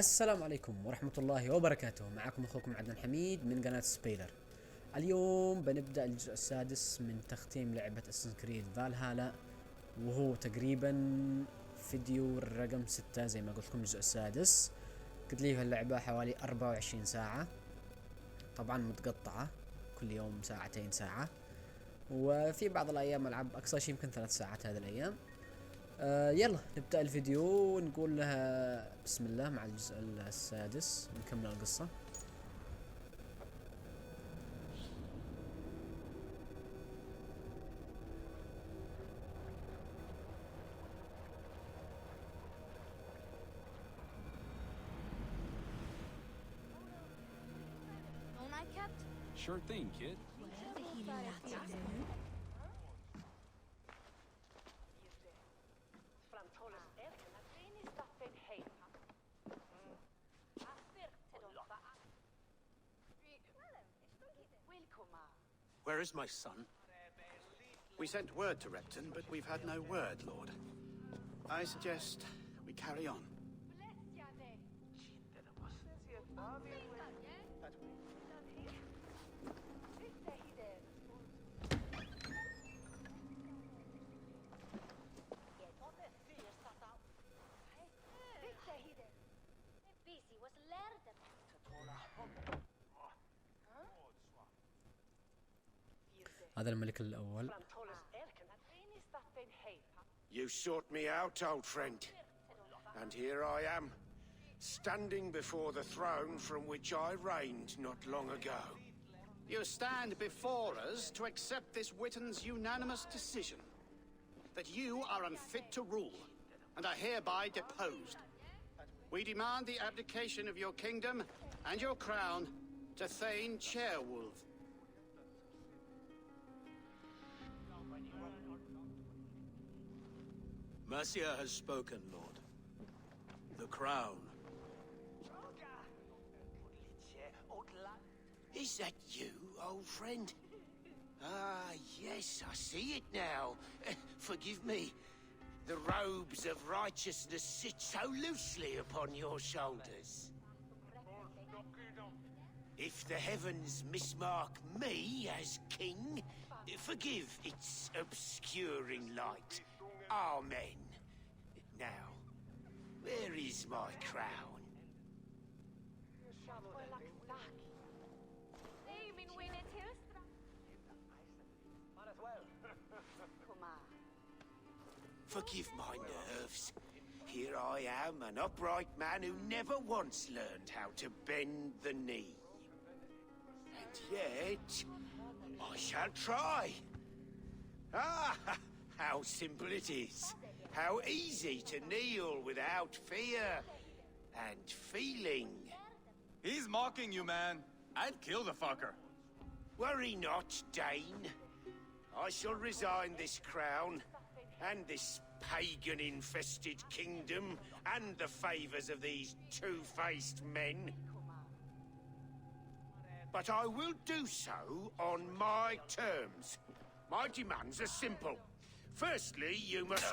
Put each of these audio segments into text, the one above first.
السلام عليكم ورحمة الله وبركاته. معكم أخوكم عدنان حميد من قناة سبيلر. اليوم بنبدأ الجزء السادس من تختيم لعبة أساسنز كريد فالهالا، وهو تقريبا فيديو رقم 6 زي ما قلت لكم. الجزء السادس قد لي اللعبة حوالي 24 ساعة، طبعا متقطعة كل يوم ساعتين ساعة، وفي بعض الأيام ألعب أقصى شيء يمكن 3 ساعات هذه الأيام. يلا نبدأ الفيديو ونقول لها بسم الله مع الجزء السادس نكمل القصة. Sure thing, kid. Where is my son? We sent word to Repton, but we've had no word, Lord. I suggest we carry on. هذا الملك الأول. You sought me out, old friend, and here I am, standing before the throne from which I reigned not long ago. You stand before us to accept this Witten's unanimous decision that you are unfit to rule and are hereby deposed. We demand the abdication of your kingdom and your crown to Thane Chairwolf. Mercia has spoken, Lord. The crown. Is that you, old friend? Ah, yes, I see it now. Forgive me. The robes of righteousness sit so loosely upon your shoulders. If the heavens mismark me as king, forgive its obscuring light. Amen. Now, where is my crown? Forgive my nerves. Here I am, an upright man who never once learned how to bend the knee. And yet, I shall try. Ah, how simple it is. How easy to kneel without fear and feeling. He's mocking you, man. I'd kill the fucker. Worry not, Dane. I shall resign this crown and this pagan-infested kingdom and the favours of these two-faced men. But I will do so on my terms. My demands are simple. Firstly, you must...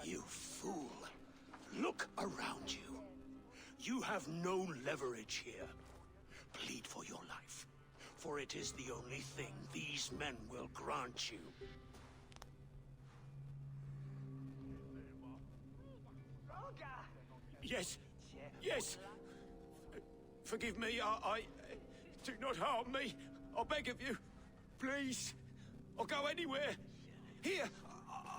You fool. Look around you. You have no leverage here. Plead for your life, for it is the only thing these men will grant you. Yes, yes. Forgive me, I... Do not harm me. I beg of you. Please. I'll go anywhere. Here.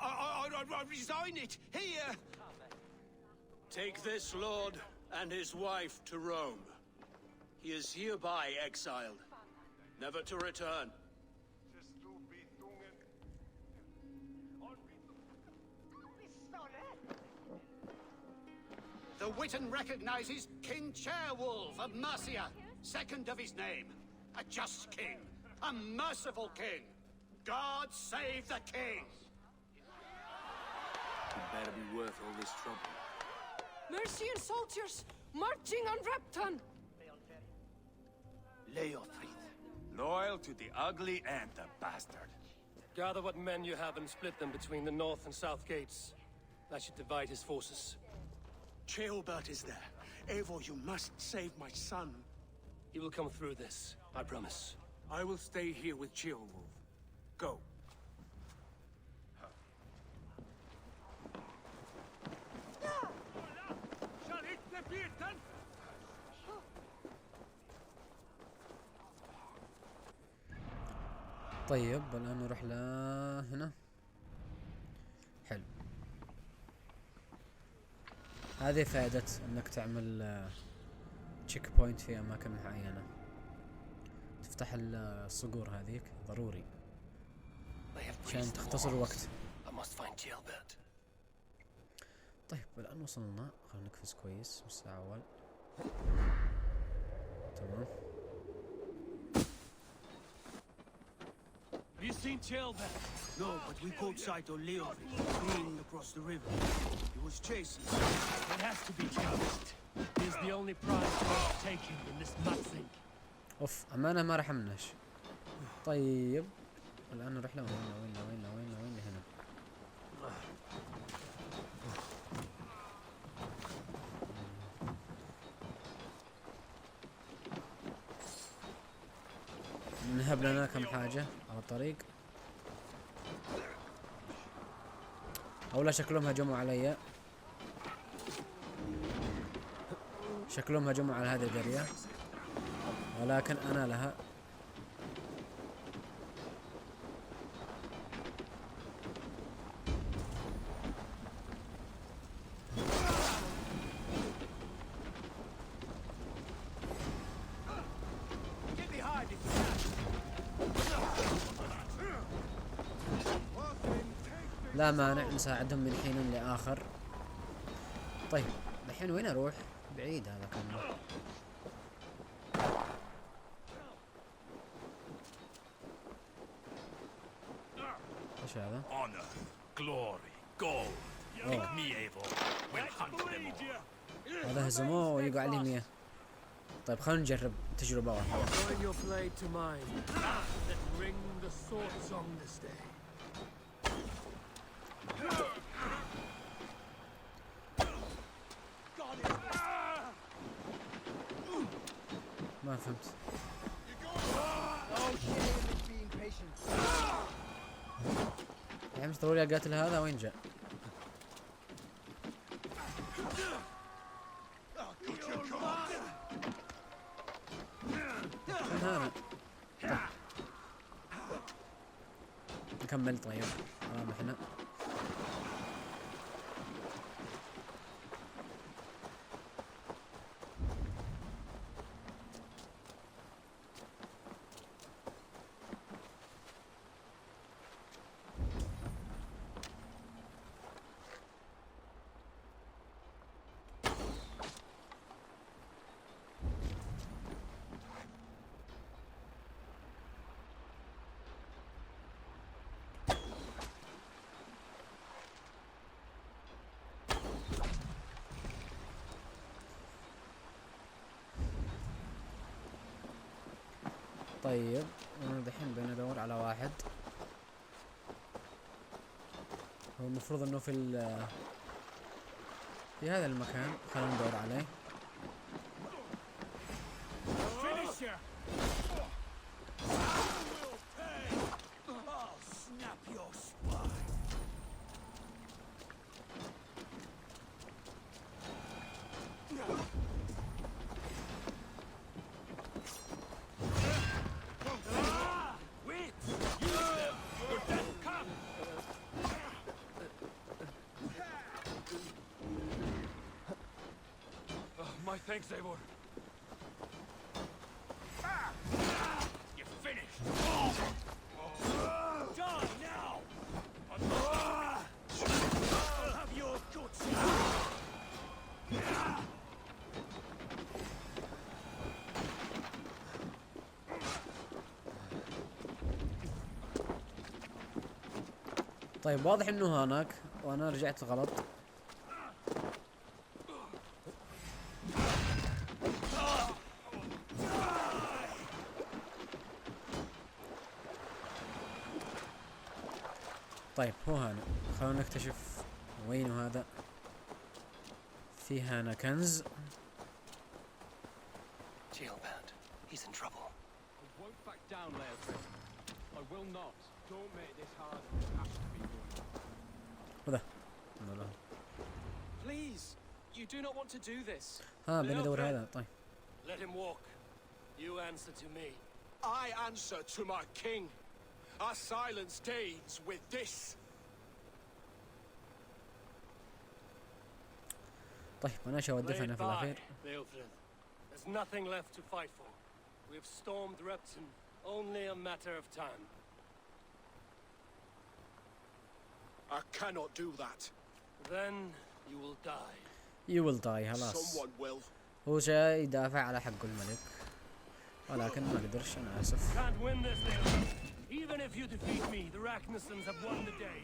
I resign it. Here. Take this lord and his wife to Rome. He is hereby exiled, never to return. The Witten recognizes King Chairwolf of Mercia, second of his name. A just king, a merciful king. God save the king! It better be worth all this trouble. Mercian soldiers marching on Repton! Leofrith. Loyal to the ugly and the bastard. Gather what men you have and split them between the north and south gates. That should divide his forces. Ceolbert is there. Eivor, you must save my son. He will come through this, I promise. I will stay here with Ceolwulf. Go. طيب الآن نروح هنا. حلو. هذه فائدة انك تعمل تشيك بوينت في اماكن معينة. تفتح الصقور هذيك ضروري عشان تختصر الوقت. طيب الآن وصلنا، خلينا نقفز كويس بالساعة أول. تمام. Have you seen Ceolbert? No, but we caught sight of Leo fleeing across the river. He was chasing. It has to be Ceolbert. He's the only prize worth taking in this mudthing. اوف امانة ما راح امنش. طيب الآن نروح له. وين هنا. نهب لنا كم حاجة على الطريق. أولا شكلهم هجموا علي. شكلهم هجموا على هذه القرية، ولكن أنا لها. لا مانع نساعدهم من حين لآخر. طيب الحين وين اروح؟ بعيد هذا كله. ايش هذا؟ Honor, glory, gold. Pick me, Eivor. We'll hunt them all. هذا هزموه ويقع عليه 100. طيب خلينا نجرب تجربة واحدة. Join your blade to mine. Let's ring the sword song this day. ما فهمت. يعني مش ضروري اقاتل هذا. وين جاء؟ وين هذا؟ طيب. نكمل. طيب احنا طيب انا دحين بندور على واحد. هو المفروض انه في هذا المكان. خلينا ندور عليه. My thanks, Eivor. You're finished. Die now. I'll have your guts. طيب واضح انه هناك وانا رجعت غلط. طيب هو هنا. خلونا نكتشف وينه هذا؟ في هنا كنز. Jailband. He's in trouble. I won't back down, Leofrid. I will not. Don't make this hard. It has to be done. وذا. Please, you do not want to do this. ها بندور هذا. طيب. Let him walk. You answer to me. I answer to my king. I silence deeds with this. طيب انا ايش اودف هنا في الاخير؟ Leofrid. There's nothing left to fight for. We've stormed Repton. Only a matter of time. I cannot do that. Then you will die. You will die. خلاص. Someone will. هو جاي يدافع على حق الملك ولكن ما قدرش. انا اسف. Can't win this, Leofrid. Even if you defeat me, the Ragnarsons have won the day.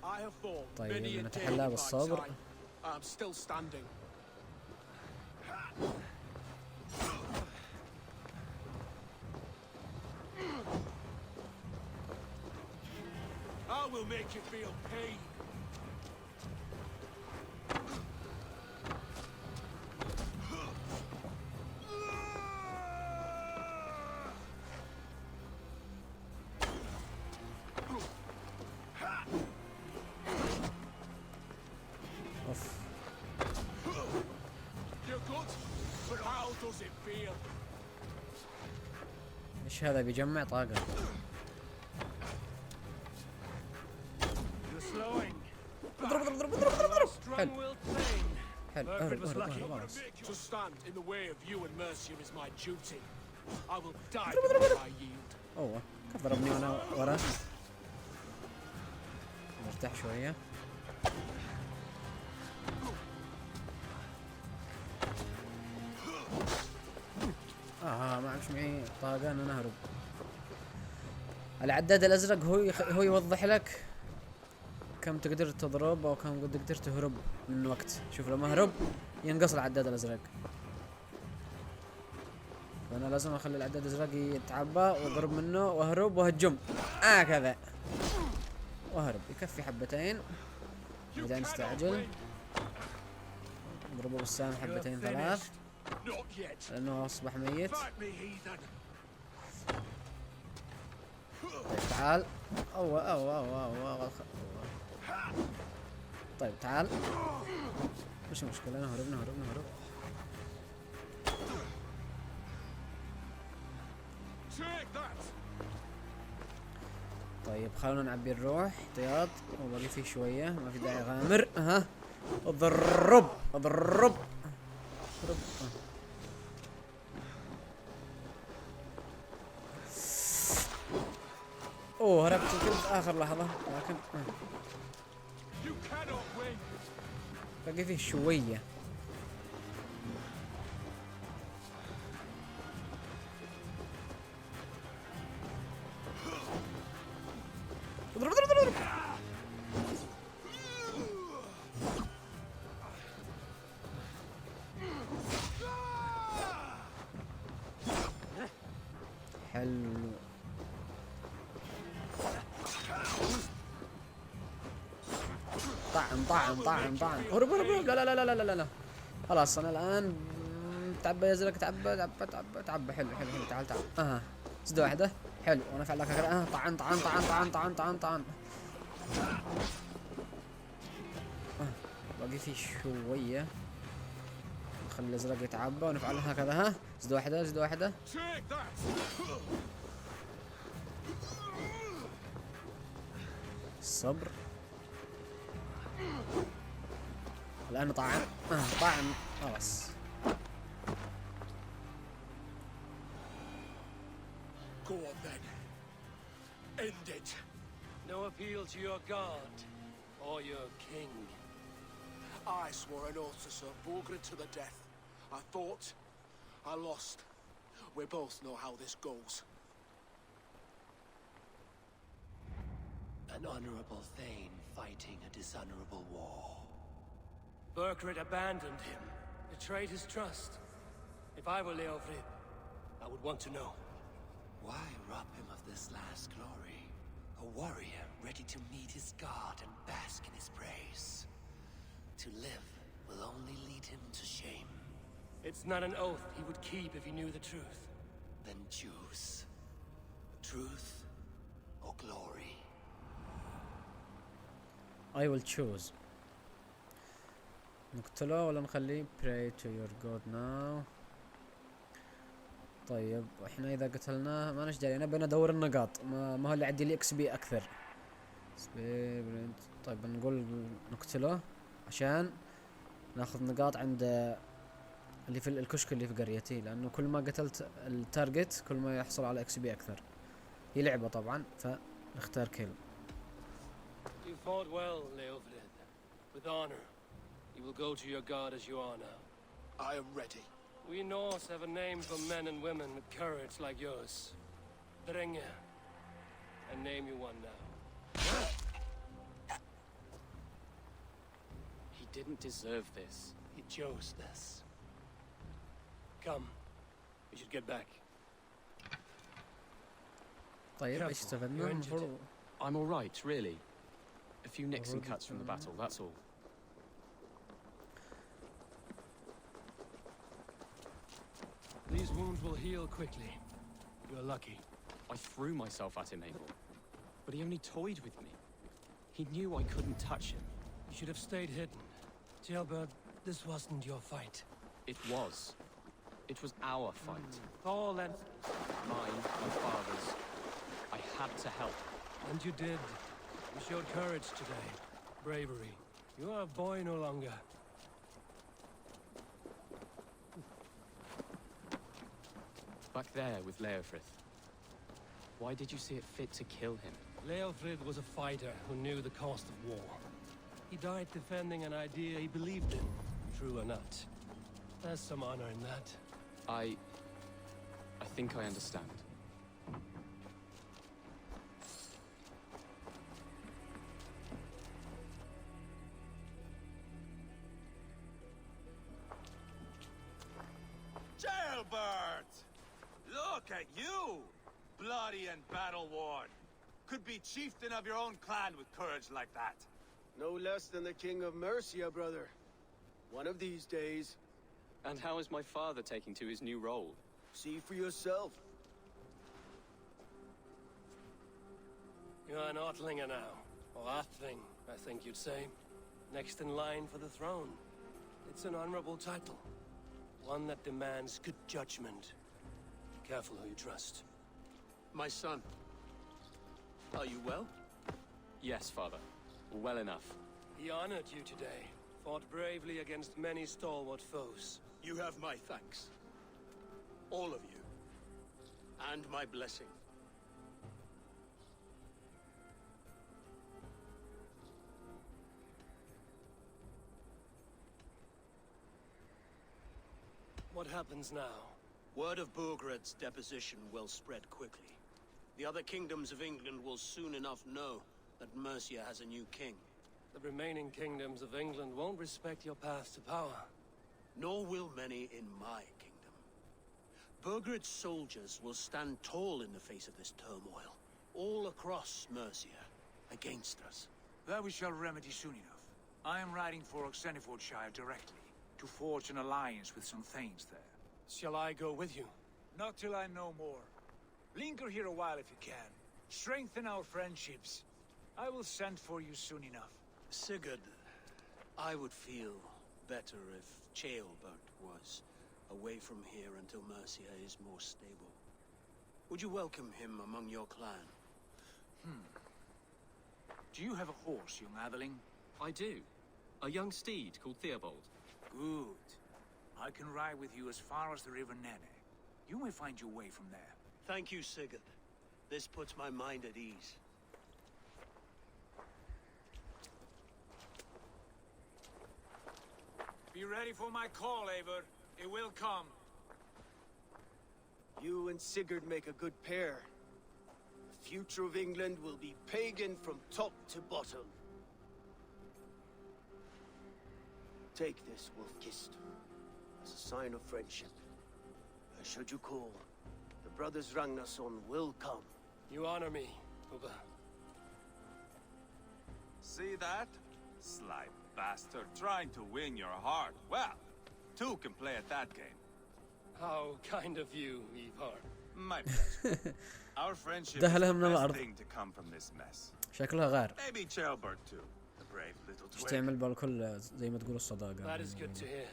I have fought طيب many a day نتحلى in my بالصبر. time. I'm still standing. I will make you feel pain. اوف. You're good, but how does it feel? ايش هذا بيجمع طاقة؟ You're slowing. اضرب اضرب اضرب اضرب اضرب. حلو Strong-willed pain. حلو. اهرب اهرب اهرب خلاص. To stand in the way of you and Mercia is my duty. I will die before I yield. اوه كيف ضربني وانا ورا؟ مرتاح شوية. ما عادش معي طاقة ان انا اهرب. العداد الازرق هو يوضح لك كم تقدر تضرب او كم تقدر تهرب من وقت. شوف لما اهرب ينقص العداد الازرق، فانا لازم اخلي العداد الازرق يتعبى واضرب منه واهرب وهجم كذا واهرب. يكفي حبتين بعدين استعجل. اضربه بالسهم حبتين ثلاث لانه اصبح ميت. طيب تعال. أوه. طيب تعال. مش مشكلة. نهرب. طيب خلونا نعبي الروح احتياط وباقي فيه شوية. ما في داعي غامر. اضرب. اوه هربت كنت اخر لحظة لكن باقي فيه شوية. اضرب. حلو. طعن. هرب. لا. خلاص انا الان تعبى يزلك. تعبى. حلو. تعال. زد واحدة. حلو. وانا افعل لك طعن. باقي في شوية. نخلي الازرق يتعبى ونفعل هكذا. زد واحدة. الصبر. الآن طعن. خلاص. Go on then. End it. No appeal to your god or your king. I swore an oath to Sir Bulgrid to the death. I fought. I lost. We both know how this goes. An honorable thane fighting a dishonorable war. Burkred abandoned him, betrayed his trust. If I were Leofrid, I would want to know. Why rob him of this last glory? A warrior ready to meet his god and bask in his praise. To live will only lead him to shame. It's not an oath he would keep if he knew the truth. Then choose. Truth or glory. I will choose. نقتله ولا نخليه pray to your god now. طيب احنا اذا قتلناه ما نشدري، انا بندور النقاط، ما هو اللي عندي لي اكس بي اكثر. طيب نقول نقتله عشان ناخذ نقاط عند اللي في الكشك اللي في قريتي، لانه كل ما قتلت التارجت كل ما يحصل على اكس بي اكثر. هي لعبة طبعا فنختار كيل. You fought well, Leofrid. With honor. You will go to your god as you are now. I am ready. We Norse have a name for men and women with courage like yours. Drenge. I name you one now. He didn't deserve this. He chose this. Come. We should get back. طيب ايش استفدنا؟ المفروض I'm all right, really. A few nicks and cuts from the battle, that's all. These wounds will heal quickly. You're lucky. I threw myself at him, Abel. But he only toyed with me. He knew I couldn't touch him. You should have stayed hidden. Jailbird, this wasn't your fight. It was. It was our fight. All and... Mine, my father's. I had to help. And you did. You showed courage today. Bravery. You are a boy no longer. Back there with Leofrith. Why did you see it fit to kill him? Leofrid was a fighter who knew the cost of war. He died defending an idea he believed in, true or not. There's some honor in that. I think I understand. Jailbird! Look at you! Bloody and battle-worn. Could be chieftain of your own clan with courage like that. No less than the king of Mercia, brother. One of these days. And how is my father taking to his new role? See for yourself. You're an Ortlinger now. Or Athling, I think you'd say. Next in line for the throne. It's an honorable title. One that demands good judgment. Be careful who you trust. My son. Are you well? Yes, father. Well enough. He honored you today. Fought bravely against many stalwart foes. You have my thanks. All of you. And my blessing. What happens now? Word of Burgred's deposition will spread quickly. The other kingdoms of England will soon enough know that Mercia has a new king. The remaining kingdoms of England won't respect your path to power. Nor will many in my kingdom. Burgred's soldiers will stand tall in the face of this turmoil, all across Mercia, against us. That we shall remedy soon enough. I am riding for Oxenfordshire directly, to forge an alliance with some thanes there. Shall I go with you? Not till I know more. Linger here a while if you can. Strengthen our friendships. I will send for you soon enough. Sigurd, I would feel better if Jailbird was away from here until Mercia is more stable. Would you welcome him among your clan? Do you have a horse, young Atheling? I do. A young steed called Theobald. Good. I can ride with you as far as the River Nene. You may find your way from there. Thank you, Sigurd. This puts my mind at ease. Be ready for my call, Eivor. It will come. You and Sigurd make a good pair. The future of England will be pagan from top to bottom. Take this, Wolf-Kissed, as a sign of friendship. Should you call, the brothers Ragnarsson will come. You honor me, Ubba. See that? Sly bastard trying to win your heart. Well, two can play at that game. How kind of you, Ivar. My pleasure. Our friendship is دهلها the من best الأرض. thing to come from this mess. شكلها غير. Maybe Jailbird too. The brave little مش twig. تعمل بالكل زي ما تقول الصداقة. That is good to hear.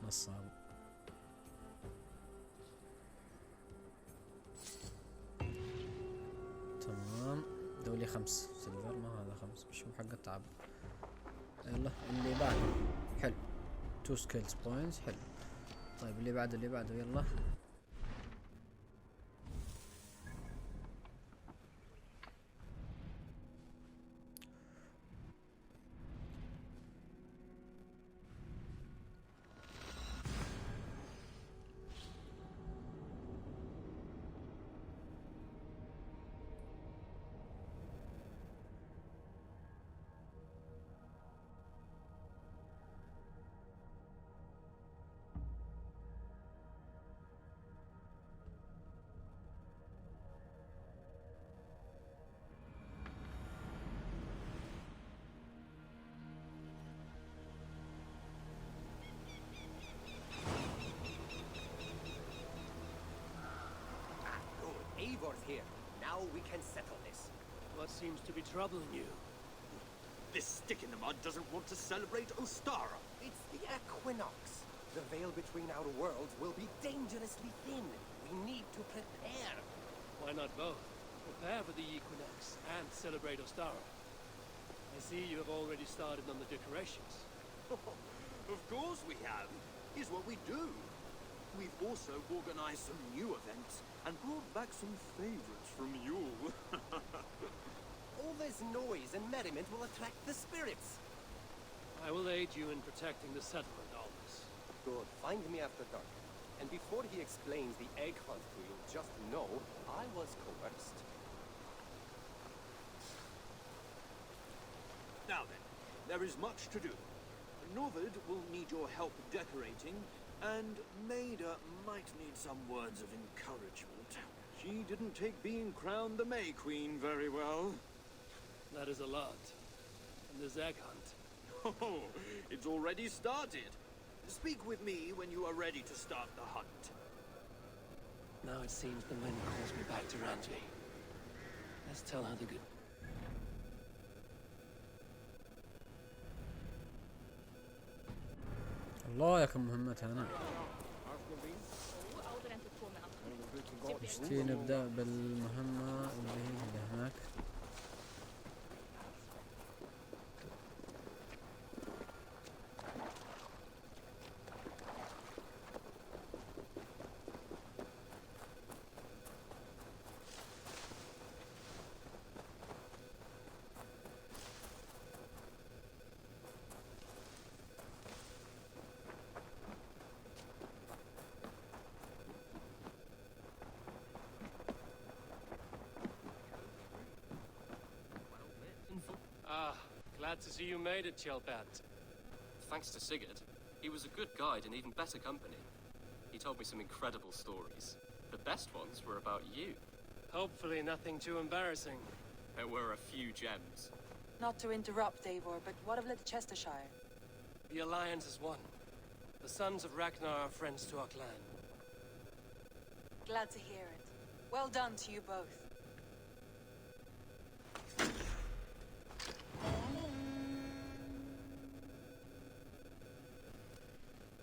نصاب. تمام. دولي 5 سيلفر، ما هذا 5 مش هو حق التعب. يلا اللي بعده. حلو. 2 سكيلز بوينتس. حلو. طيب اللي بعده يلا. Eivor's here. Now we can settle this. What seems to be troubling you? This stick in the mud doesn't want to celebrate Ostara. It's the equinox. The veil between our worlds will be dangerously thin. We need to prepare. Why not both? Prepare for the equinox and celebrate Ostara. I see you have already started on the decorations. Of course we have. Here's what we do. We've also organized some new events and brought back some favorites from you. All this noise and merriment will attract the spirits. I will aid you in protecting the settlement, Aldous. Good. Find me after dark. And before he explains the egg hunt to you, just know I was coerced. Now then, there is much to do. Novid will need your help decorating, and Maida might need some words of encouragement. She didn't take being crowned the May Queen very well. That is a lot. And this egg hunt. Oh, it's already started. Speak with me when you are ready to start the hunt. Now it seems the wind calls me back to Ranji. Let's tell her the good. الله يا كم مهمات هنا. نشتي نبدأ بالمهمة اللي هناك. Glad to see you made it, Chelbat. Thanks to Sigurd. He was a good guide and even better company. He told me some incredible stories. The best ones were about you. Hopefully nothing too embarrassing. There were a few gems. Not to interrupt, Eivor, but what of Leicestershire? The Alliance is one. The sons of Ragnar are friends to our clan. Glad to hear it. Well done to you both.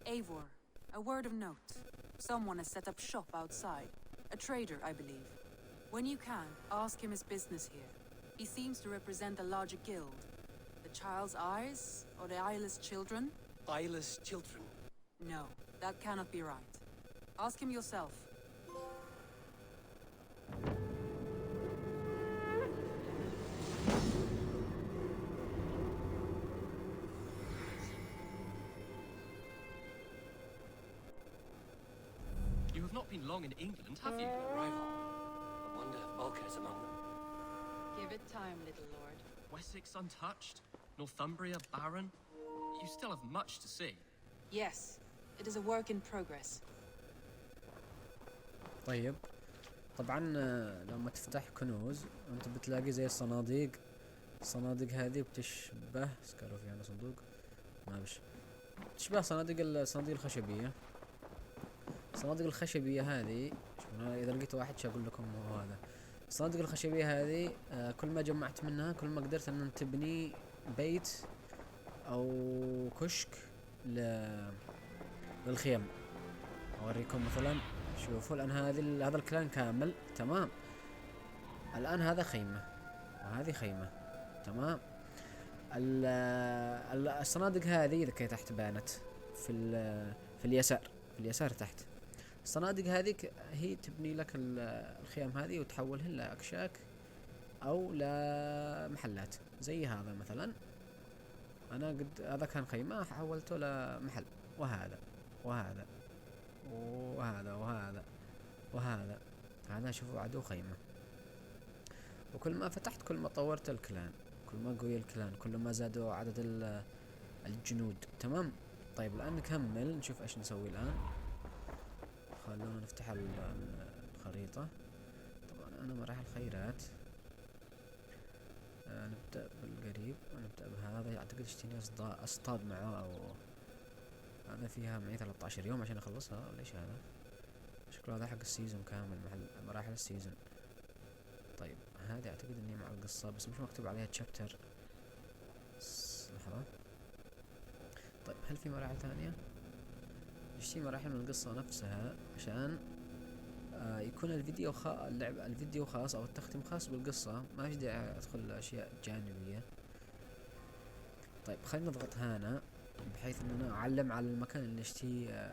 Eivor, a word of note. Someone has set up shop outside. A trader, I believe. When you can, ask him his business here. He seems to represent a larger guild. The Child's Eyes, or the Eyeless Children? Eyeless children? No, that cannot be right. Ask him yourself. You have not been long in England, have you? Rival. I wonder if Bulker is among them. Give it time, little lord. Wessex untouched? Northumbria barren? You still have much to see. Yes, it is a work in progress. طيب طبعا لما تفتح كنوز انت بتلاقي زي الصناديق. الصناديق هذه بتشبه قالوا فيها أنا صندوق ما بش تشبه الصناديق الخشبية. الصناديق الخشبية هذه شوف أنا إذا لقيت واحد شاقول لكم هو هذا. الصناديق الخشبية هذه كل ما جمعت منها كل ما قدرت ان تبني بيت او كشك للخيم. اوريكم مثلا شوفوا الان هذا الكلان كامل تمام. الان هذا خيمة وهذه خيمة تمام. الصناديق هذه اذا كي تحت بانت في اليسار تحت. الصناديق هذه هي تبني لك الخيام هذه وتحولهن لأكشاك او لمحلات زي هذا مثلا. انا قد هذا كان خيمة حولته لمحل وهذا وهذا وهذا وهذا وهذا. هذا شوفوا عدو خيمة. وكل ما فتحت كل ما طورت الكلان كل ما قوي الكلان كل ما زادوا عدد الجنود تمام. طيب الآن نكمل نشوف ايش نسوي الآن. خلونا نفتح الخريطة. طبعا انا مراحل الخيرات نبدأ بالقريب ونبدأ بهذا. اعتقد اشتيني اصطاد معه او هذا فيها معي 13 يوم عشان اخلصها. ليش هذا شكله هذا حق السيزون كامل مراحل السيزون. طيب هذه اعتقد اني مع القصة بس مش مكتوب عليها تشابتر. لحظة. طيب هل في مراحل ثانية؟ نشتري مراحل من القصة نفسها عشان يكون الفيديو خاص او التختيم خاص بالقصة. ما في داعي ادخل اشياء جانبية. طيب خلينا نضغط هنا بحيث اننا اعلم على المكان اللي نشتي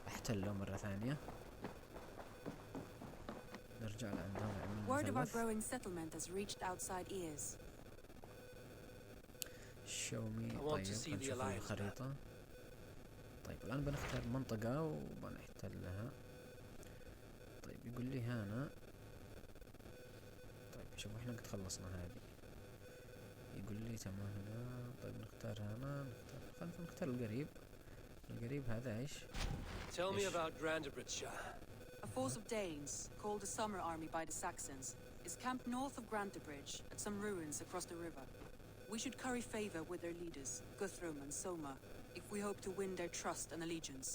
احتله مرة ثانية. نرجع لعندنا Word of our growing settlement has reached outside ears. show me. طيب نشوف الخريطة. طيب الآن بنختار منطقة وبنحتلها. طيب يقول لي هنا. طيب شوف احنا قد خلصنا هذه. يقول لي تمام هنا. طيب نختار هنا خلينا نختار القريب هذا ايش؟ Tell me about Grantebridgeshire. A force of Danes, called the Summer Army by the Saxons, is camped north of Grantebridge at some ruins across the river. We should curry favor with their leaders, Guthrum and Soma, if we hope to win their trust and allegiance.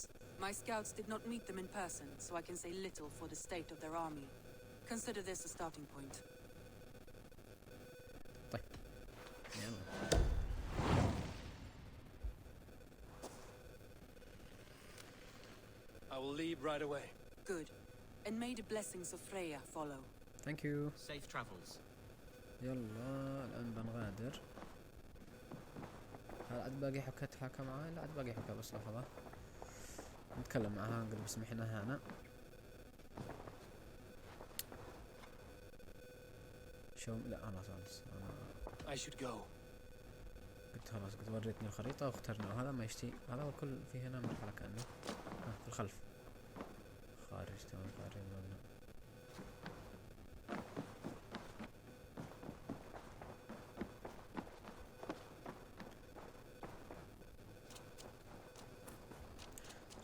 My scouts did not meet them in person, so I can say little for the state of their army. Consider this a starting point. طيب يلا. I will leave right away. Good. And may the blessings of Freya follow. Thank you. Safe travels. يلا الآن بنغادر. هل عاد باقي حكى تحاكى معاي؟ لا عاد باقي حكى بس لحظة نتكلم معها نقول بسمح لنا هنا. شو لا أنا خلاص I should go. قلت خلاص قد وريتني الخريطة واخترنا وهذا ما يشتي. هذا هو كل في هنا مرحلة كأنه في الخلف خارج تمام خارج المبنى.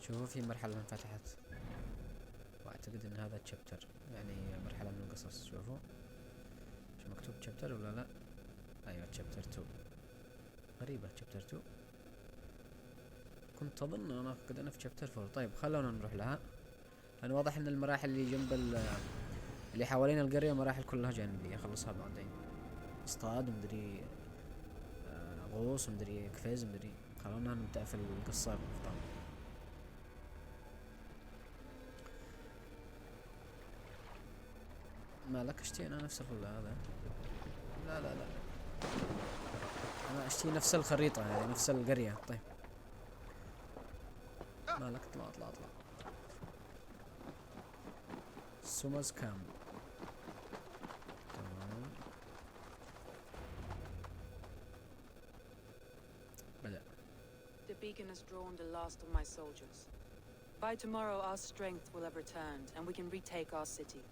شوفوا في مرحلة انفتحت واعتقد ان هذا تشابتر يعني مرحلة من القصص. شوفوا شو مكتوب تشابتر ولا لا؟ ايوه تشابتر 2. غريبة تشابتر 2 كنت اظن انا قد انا في تشابتر 4. طيب خلونا نروح لها لان واضح ان المراحل اللي جنب اللي حوالين القرية مراحل كلها جانبية. خلصها بعدين اصطاد ومدري غوص ومدري قفز ومدري. خلونا نبدأ في القصة بفضل. مالك اشتي انا نفس هذا؟ لا لا لا انا اشتي نفس الخريطة يعني نفس القرية. طيب مالك اطلع اطلع اطلع. سومز كام تمام بدأ. The beacon has drawn the last of my soldiers. By tomorrow our strength will have returned and we can retake our city.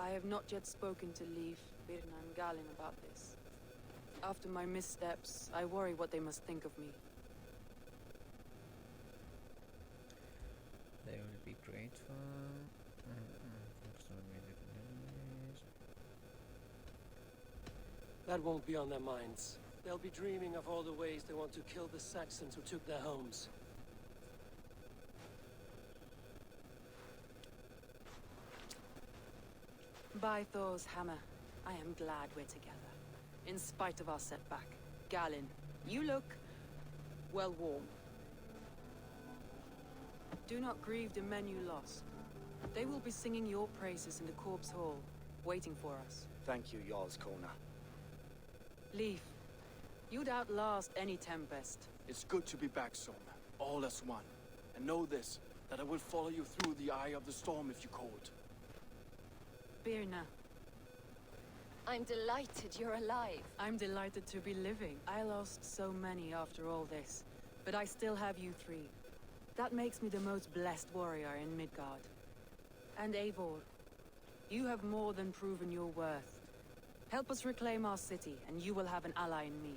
I have not yet spoken to Leif, Birna and Galin about this. After my missteps, I worry what they must think of me. They will be grateful. That won't be on their minds. They'll be dreaming of all the ways they want to kill the Saxons who took their homes. By Thor's hammer, I am glad we're together. In spite of our setback. Galen, you look, well, warm. Do not grieve the men you lost. They will be singing your praises in the corpse hall, waiting for us. Thank you, Jarl's Corner. Leaf, you'd outlast any tempest. It's good to be back, Sona, all as one. And know this, that I will follow you through the eye of the storm if you called. Birna. I'm delighted you're alive. I'm delighted to be living. I lost so many after all this, but I still have you three. That makes me the most blessed warrior in Midgard. And Eivor, you have more than proven your worth. Help us reclaim our city, and you will have an ally in me.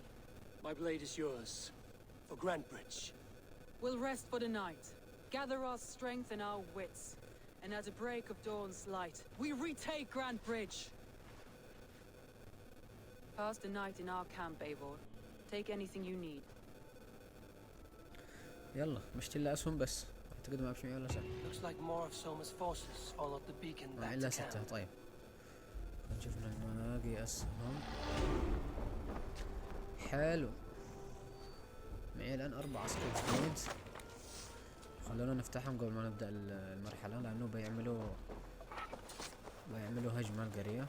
My blade is yours. For Grantbridge. We'll rest for the night. Gather our strength and our wits. And at the break of dawn's light, we retake Grantbridge! Pass the night in our camp, Eivor. Take anything you need. يلا مشتي الا اسهم بس. اعتقد ما بشي الا 7. Looks like more of Soma's forces followed the beacon back الا to 6. camp. طيب نشوف باقي اسهم. حلو. معي الان 4 عسكري جديد. خلونا نفتحهم قبل ما نبدأ المرحلة لأنه بيعملوا هجمة القرية.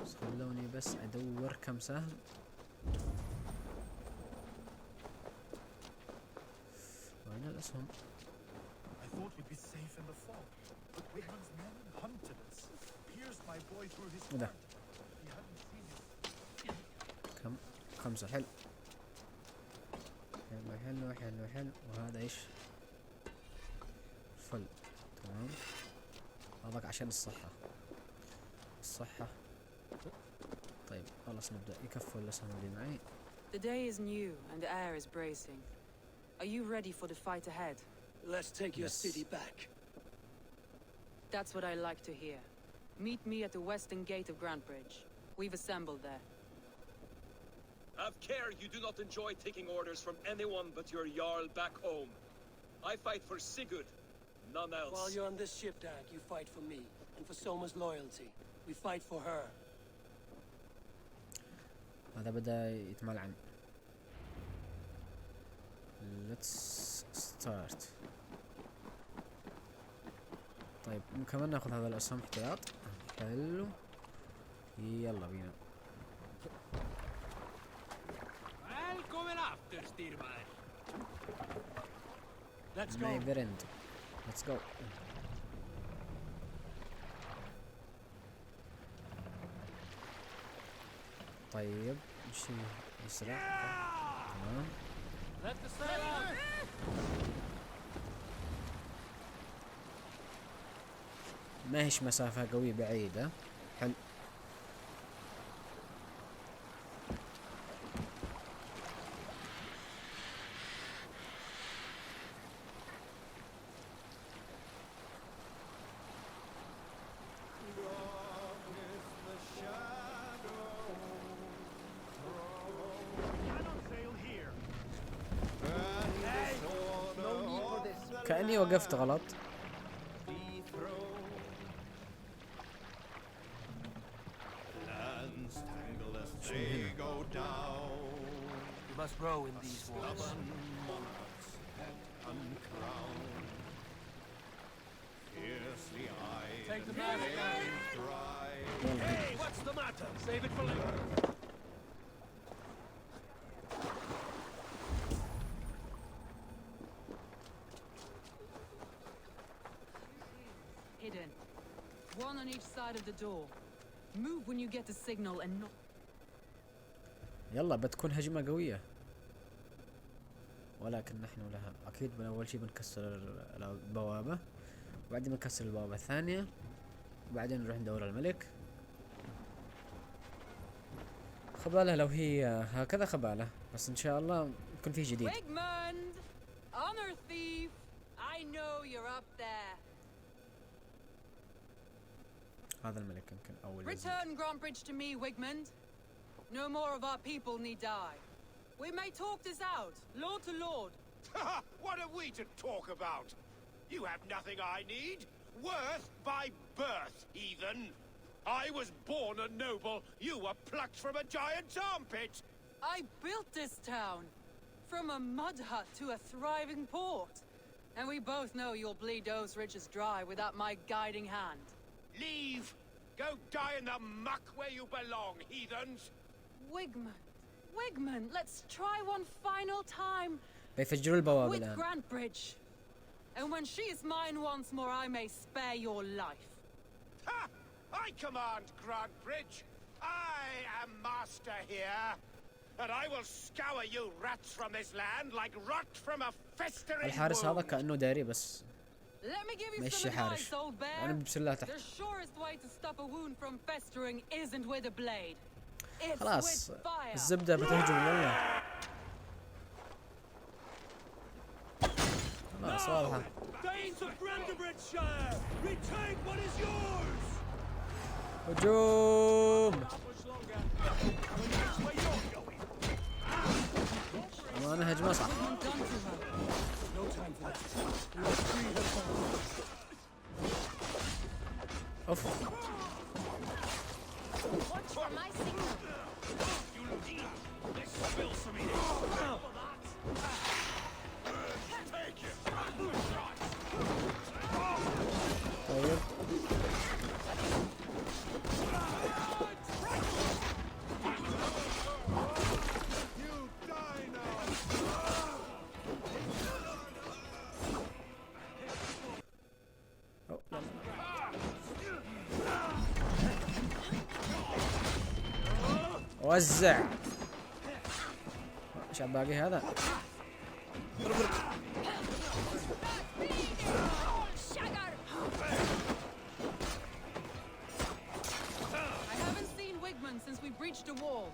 بس خلوني بس أدور كم سهم. وين الأسهم؟ I thought we'd be safe in the fog, but Wigman's men hunted us, pierced my boy through his وده heart. He hadn't seen us. كم؟ 5. حلو حلو حلو حلو حلو. وهذا ايش؟ فل. تمام. هذاك عشان الصحة. طيب خلاص نبدأ. يكفوا الأسهم اللي معي. The day is new and the air is bracing. Are you ready for the fight ahead? Let's take your Yes. city back. That's what I like to hear. Meet me at the western gate of Grantbridge. We've assembled there. Have care you do not enjoy taking orders from anyone but your Jarl back home. I fight for Sigurd, none else. While you're on this ship, Dag, you fight for me, and for Soma's loyalty. We fight for her. هذا بدأ يتملعن. Let's start. طيب كمان ناخذ هذا الأسهم احتياط. حلو. يلا بينا. Välkommen after, Styrmar. Let's go. My friend. Let's go. طيب نمشي يسرع. تمام. Let the sail out. ما هيش مسافة قوية بعيدة. حلو. كأني وقفت غلط. We must row in these waters. Take the mask down. Hey, what's the matter? Save it for later. Hidden. One on each side of the door. Move when you get the signal and not. يلا بتكون هجمة قوية. ولكن نحن لها أكيد من أول شي بنكسر البوابة، وبعدين بنكسر البوابة الثانية، وبعدين نروح ندور الملك. خبالة لو هي هكذا خبالة، بس إن شاء الله يكون فيه جديد. Wigmund! Honor thief! I know you're up there. هذا الملك يمكن او الوزير. Return Grantbridge to me, Wigmund. No more of our people need die. We may talk this out, lord to lord. What are we to talk about? You have nothing I need. Worth by birth, heathen. I was born a noble. You were plucked from a giant's armpit. I built this town. From a mud hut to a thriving port. And we both know you'll bleed those riches dry without my guiding hand. Leave. Go die in the muck where you belong, heathens. Wigmund, let's try one final time. بيفجروا البوابة With الآن. Grantbridge. And when she is mine once more, I may spare your life. Ha! I command Grantbridge. I am master here. And I will scour you rats from this land like rot from a festering الحارس هذا كأنه داري بس Let me give you مشي some حارش. advice, old bear. أنا بسلها تحت. The surest way to stop a wound from festering isn't with a blade. It's خلاص with fire. الزبدة بتهجم يلا. خلاص واضحة. هجوم. أنا هجمة صح. اوف. طيب وزع. ايش باقي هذا؟ Since we breached the wall.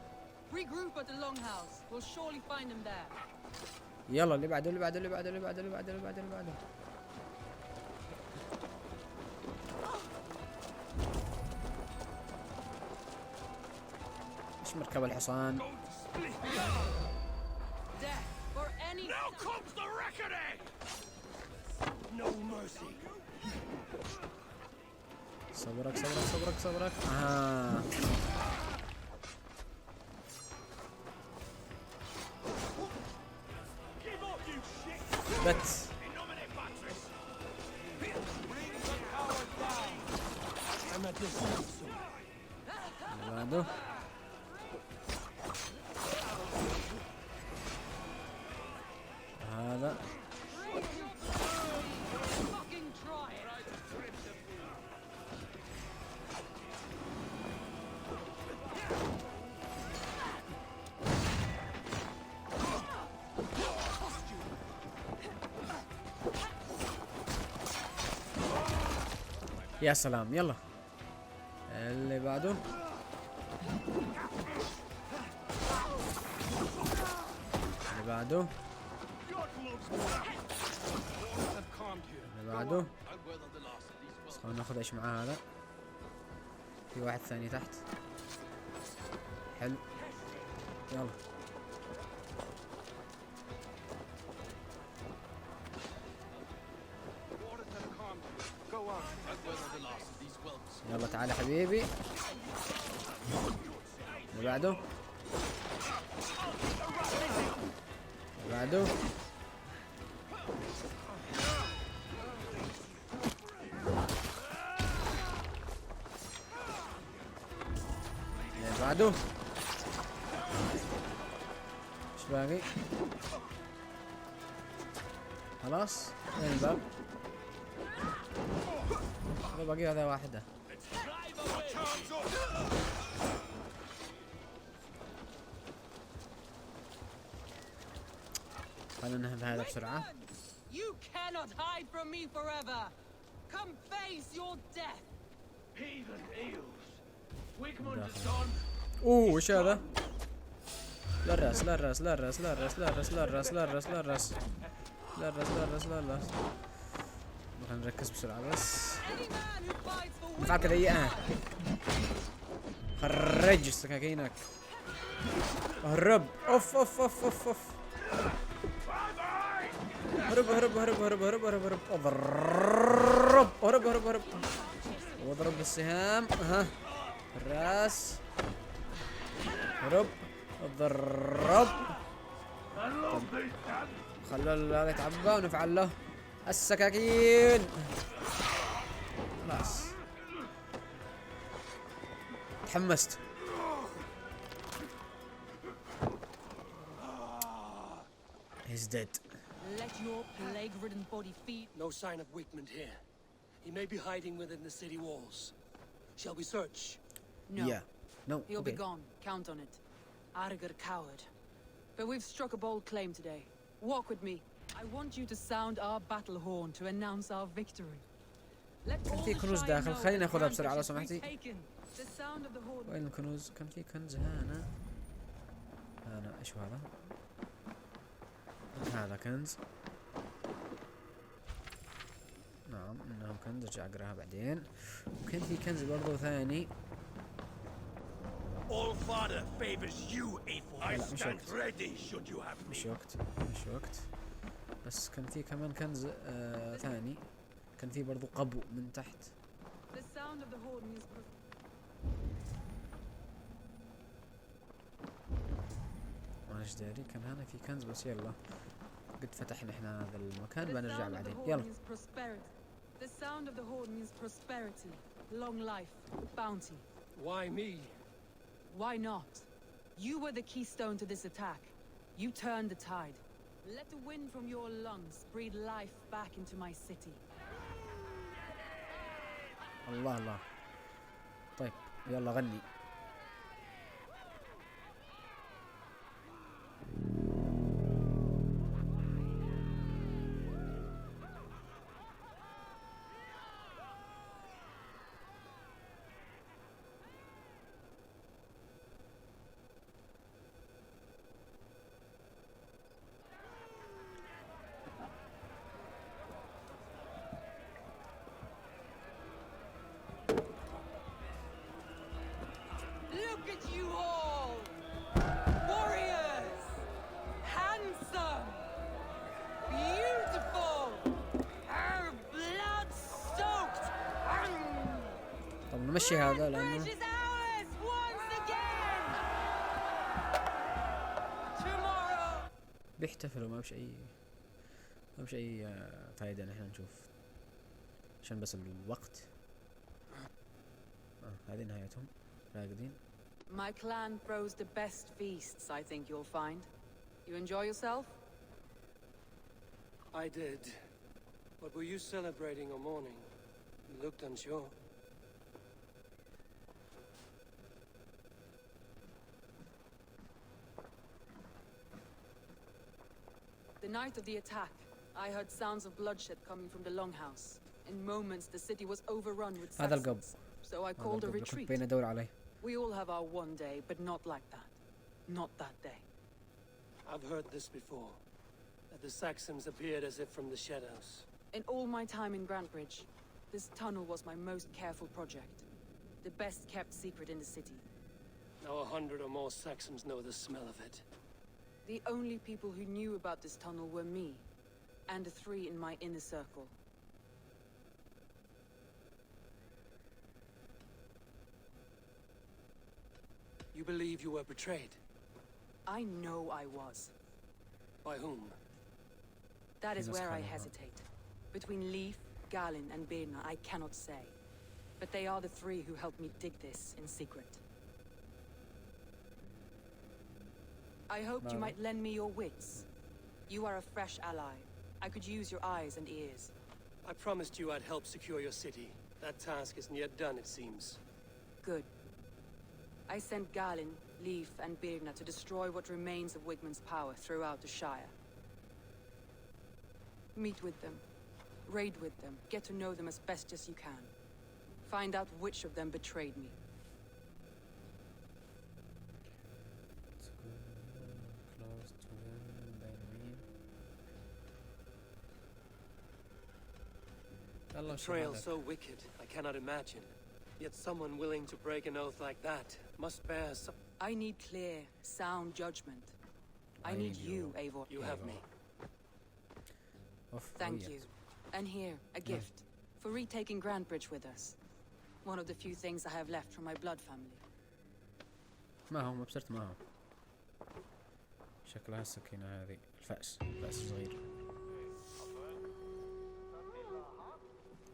Regroup at the longhouse. We'll surely find him there. يلا اللي بعده اللي بعده اللي بعده اللي بعده اللي بعده اللي بعده اللي بعده. ايش مركب الحصان؟ Now comes the reckoning. No mercy. صبرك صبرك صبرك صبرك. بت بعده هذا يا سلام. يلا اللي بعده اللي بعده اللي بعده. بس خلينا ناخذ ايش معاه هذا. في واحد ثاني تحت. حلو يلا. يلا تعال حبيبي. اللي بعده اللي بعده اللي بعده. ايش باقي؟ خلاص وين الباب؟ باقي هذا واحدة. خلينا ننهب هذا بسرعة. You cannot hide from me forever. Come face your death. اوه ايش هذا؟ لا الراس لا الراس لا الراس لا الراس لا الراس لا الراس لا الراس لا الراس لا الراس لا الراس لا الراس. خلينا نركز بسرعة بس. نفعك ضيقها. خرج سكاكينك. هرب. اوف اوف اوف اوف اوف. هرب هرب هرب هرب هرب هرب هرب اضرب هرب هرب هرب واضرب بالسهام. ها الراس. هرب اضرب. خلوا يتعبى ونفعل له السكاكين. خلاص تحمست. He's dead. Let your plague-ridden body feed. No sign of Wickman here. He may be hiding within the city walls. Shall we search? No. Yeah. No. He'll be gone. Count on it. Arger coward. But we've struck a bold claim today. Walk with me. I want you to sound our battle horn to announce our victory. كان في كنوز داخل، خلينا ناخذها بسرعة لو سمحتي. وين الكنوز؟ كان في كنز هنا. هنا ايش هذا؟ هذا كنز. نعم انه كنز، ارجع اقراها بعدين. وكان في كنز برضو ثاني. All father favors you, April. I مش stand وقت. ready should you have me. مش وقت. بس كان في كمان كنز ثاني. كان في برضو قبو من تحت. مانيش داري، كان هنا في كنز بس يلا قد فتحنا احنا هذا المكان، بنرجع بعدين. يلا. The sound of the horn means prosperity, long life, bounty. Why me? Why not? You were the keystone to this attack. You turned the tide. Let the wind from your lungs breathe life back into my city. الله الله. طيب يلا غني. Look at you all! Warriors! Handsome! Beautiful! Blood-soaked! طب نمشي هذا لأنه بيحتفلوا. ما بش أي فايدة نحن نشوف عشان بس الوقت. هذه نهايتهم راقدين. My clan throws the best feasts, I think you'll find. You enjoy yourself? I did. But were you celebrating or mourning? You looked unsure. The night of the attack, I heard sounds of bloodshed coming from the Longhouse. In moments, the city was overrun with هذا القب. Saxons, so I called a retreat. بين أدور عليه. We all have our one day, but not like that. Not that day. I've heard this before. That the Saxons appeared as if from the shadows. In all my time in Grantbridge, this tunnel was my most careful project. The best kept secret in the city. Now 100 or more Saxons know the smell of it. The only people who knew about this tunnel were me, and the 3 in my inner circle. You believe you were betrayed? I know I was. By whom? That is where I hesitate. Between Leif, Galin, and Birna, I cannot say. But they are the 3 who helped me dig this in secret. I hoped you might lend me your wits. You are a fresh ally. I could use your eyes and ears. I promised you I'd help secure your city. That task isn't yet done, it seems. Good. I sent Galin, Leif, and Birna to destroy what remains of Wigman's power throughout the Shire. Meet with them. Raid with them. Get to know them as best as you can. Find out which of them betrayed me. يلا Betrayal so wicked, I cannot imagine. Yet someone willing to break an oath like that must bear some... I need clear, sound judgment. I need you, Eivor. You have me. Thank you. And here, a gift. For retaking Grandbridge with us. One of the few things I have left from my blood family. ما هو ما بصرت معه. شكلها السكينة هذه الفأس صغير.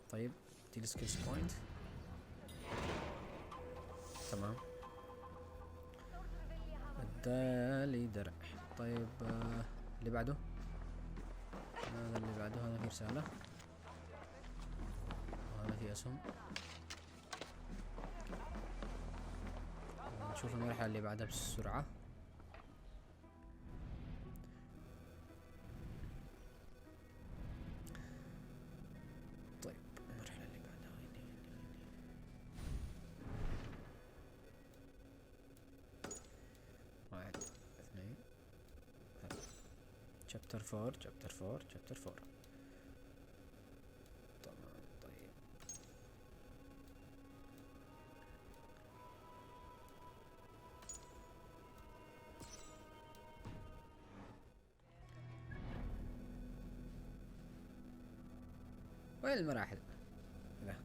طيب دي السكيلز بوينت. تمام. ادالي درع. طيب اللي بعده. هذا اللي بعده، هذا في رسالة وهذا في أسهم. نشوف المرحلة اللي بعدها بسرعة. طيب المرحلة اللي بعدها واحد اثنين ثلاثة. chapter 4 تمام. طيب وين المراحل؟ لا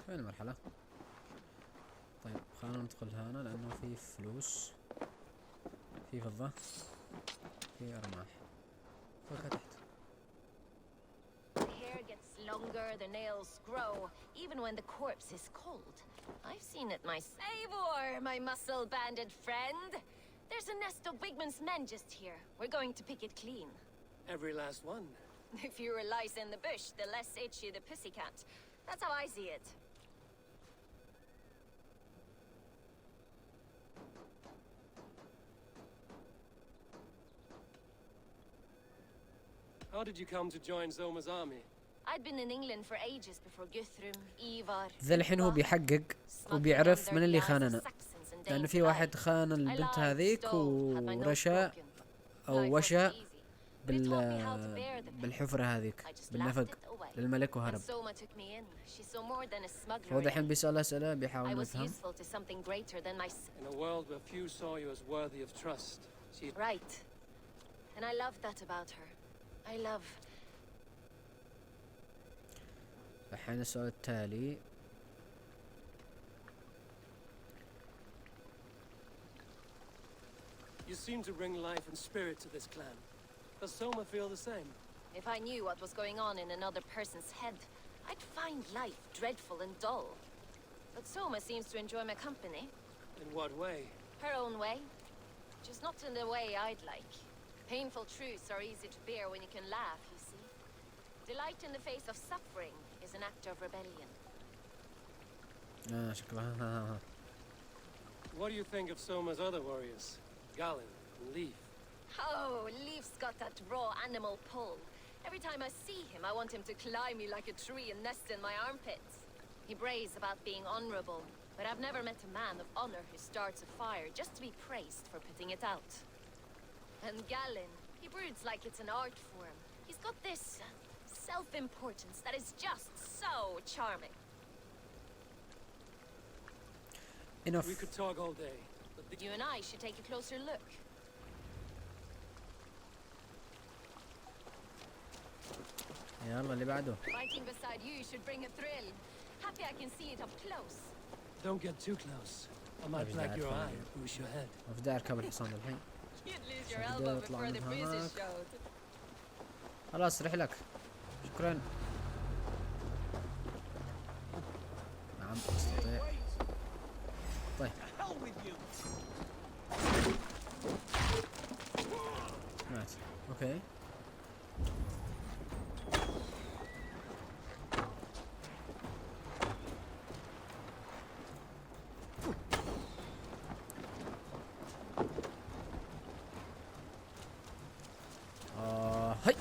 وين المرحلة؟ طيب خلينا ندخل هنا لأنه في فلوس، في فضة، في أرماح. فوق تحت. The hair gets longer, the nails grow, even when the corpse is cold. I've seen it myself. Eivor, my muscle-banded friend. There's a nest of Wigman's men just here. We're going to pick it clean. Every last one. The fewer lice in the bush, the less itchy the pussycat. That's how I see it. How did you come to join Zoma's army? I'd been in England for ages before Guthrum, Ivar. ذا الحين هو بيحقق وبيعرف من اللي خاننا، لأنه في واحد خان البنت هذيك ورشا أو وشى بالحفرة هذيك بالنفق للملك وهرب. هو الحين بيسأل أسئلة بيحاول يفهم. In a world where few saw you as worthy of trust. Right. And I love that about her. I love. الحين السؤال التالي. You seem to bring life and spirit to this clan. Does Soma feel the same? If I knew what was going on in another person's head, I'd find life dreadful and dull. But Soma seems to enjoy my company. In what way? Her own way. Just not in the way I'd like. Painful truths are easy to bear when you can laugh, you see. Delight in the face of suffering is an act of rebellion. شكرا. What do you think of Soma's other warriors? Galen and Leaf. Oh, Leaf's got that raw animal pull. Every time I see him, I want him to climb me like a tree and nest in my armpits. He brays about being honorable, but I've never met a man of honor who starts a fire just to be praised for putting it out. And Galen, he broods like it's an art form. He's got this self-importance that is just so charming. Enough. We could talk all day. You and I should take a closer look. يلا اللي بعده. Fighting beside you should bring a thrill. Happy I can see it up close. Don't get too close. I might black your eye or push your head. بدي اركب الحصان الحين. You'd lose your elbow before the bruises showed. خلاص رحلك. شكرا. نعم استطيع. طيب. مات. اوكي. هاي.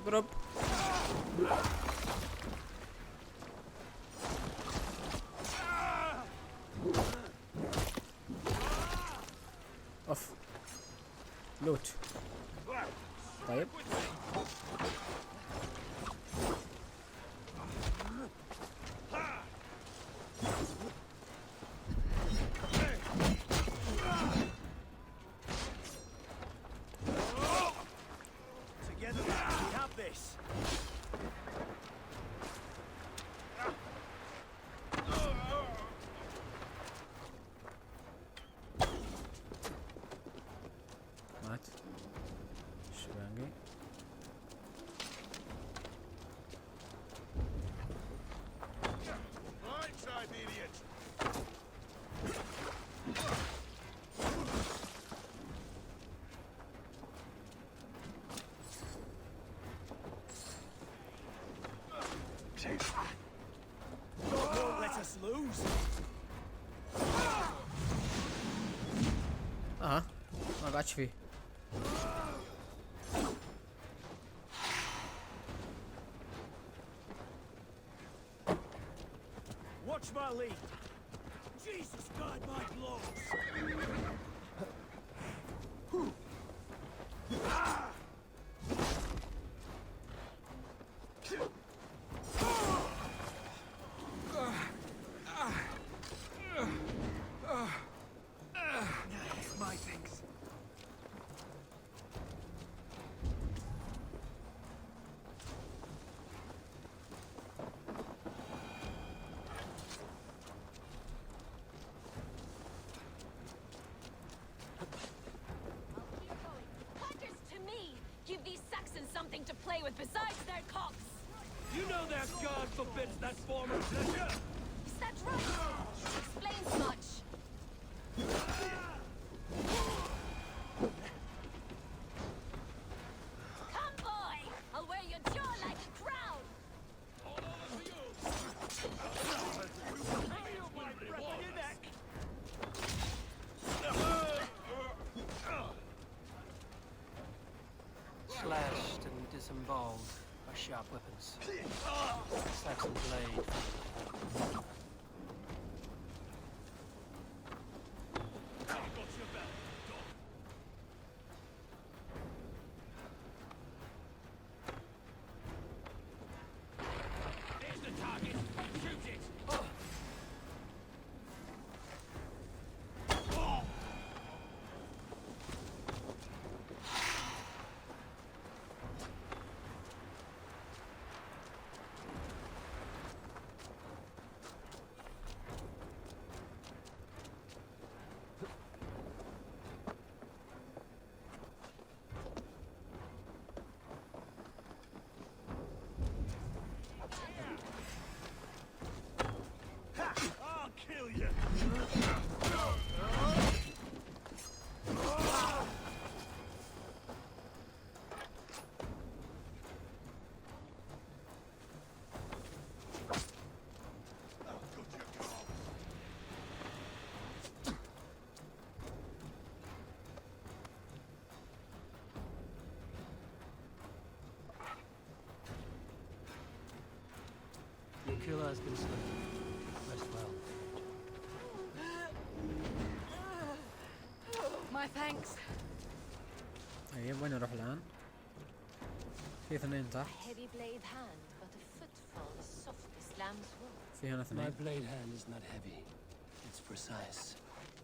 قرب. اوف لوت. طيب Together we have this. مات. شو باقي؟ Blindside, idiot! Don't let us lose. ما قعدش فيه. Watch my lead. Jesus, guide my blows. My things. Hunters to me! Give these Saxons something to play with besides their cocks! You know their god forbids that form of pleasure. Is that right? Explains much. Come, boy! I'll wear your jaw like a crown! Slashed and disemboweled by sharp weapons. Saxon blade. Here's the target. Shoot it! I'll kill you. Your killer has been slain. Rest well. My thanks. طيب وين نروح الآن؟ في اثنين تحت. A heavy blade hand, but a footfall as soft as lamb's wool. في هنا My اثنين. blade hand is not heavy. It's precise.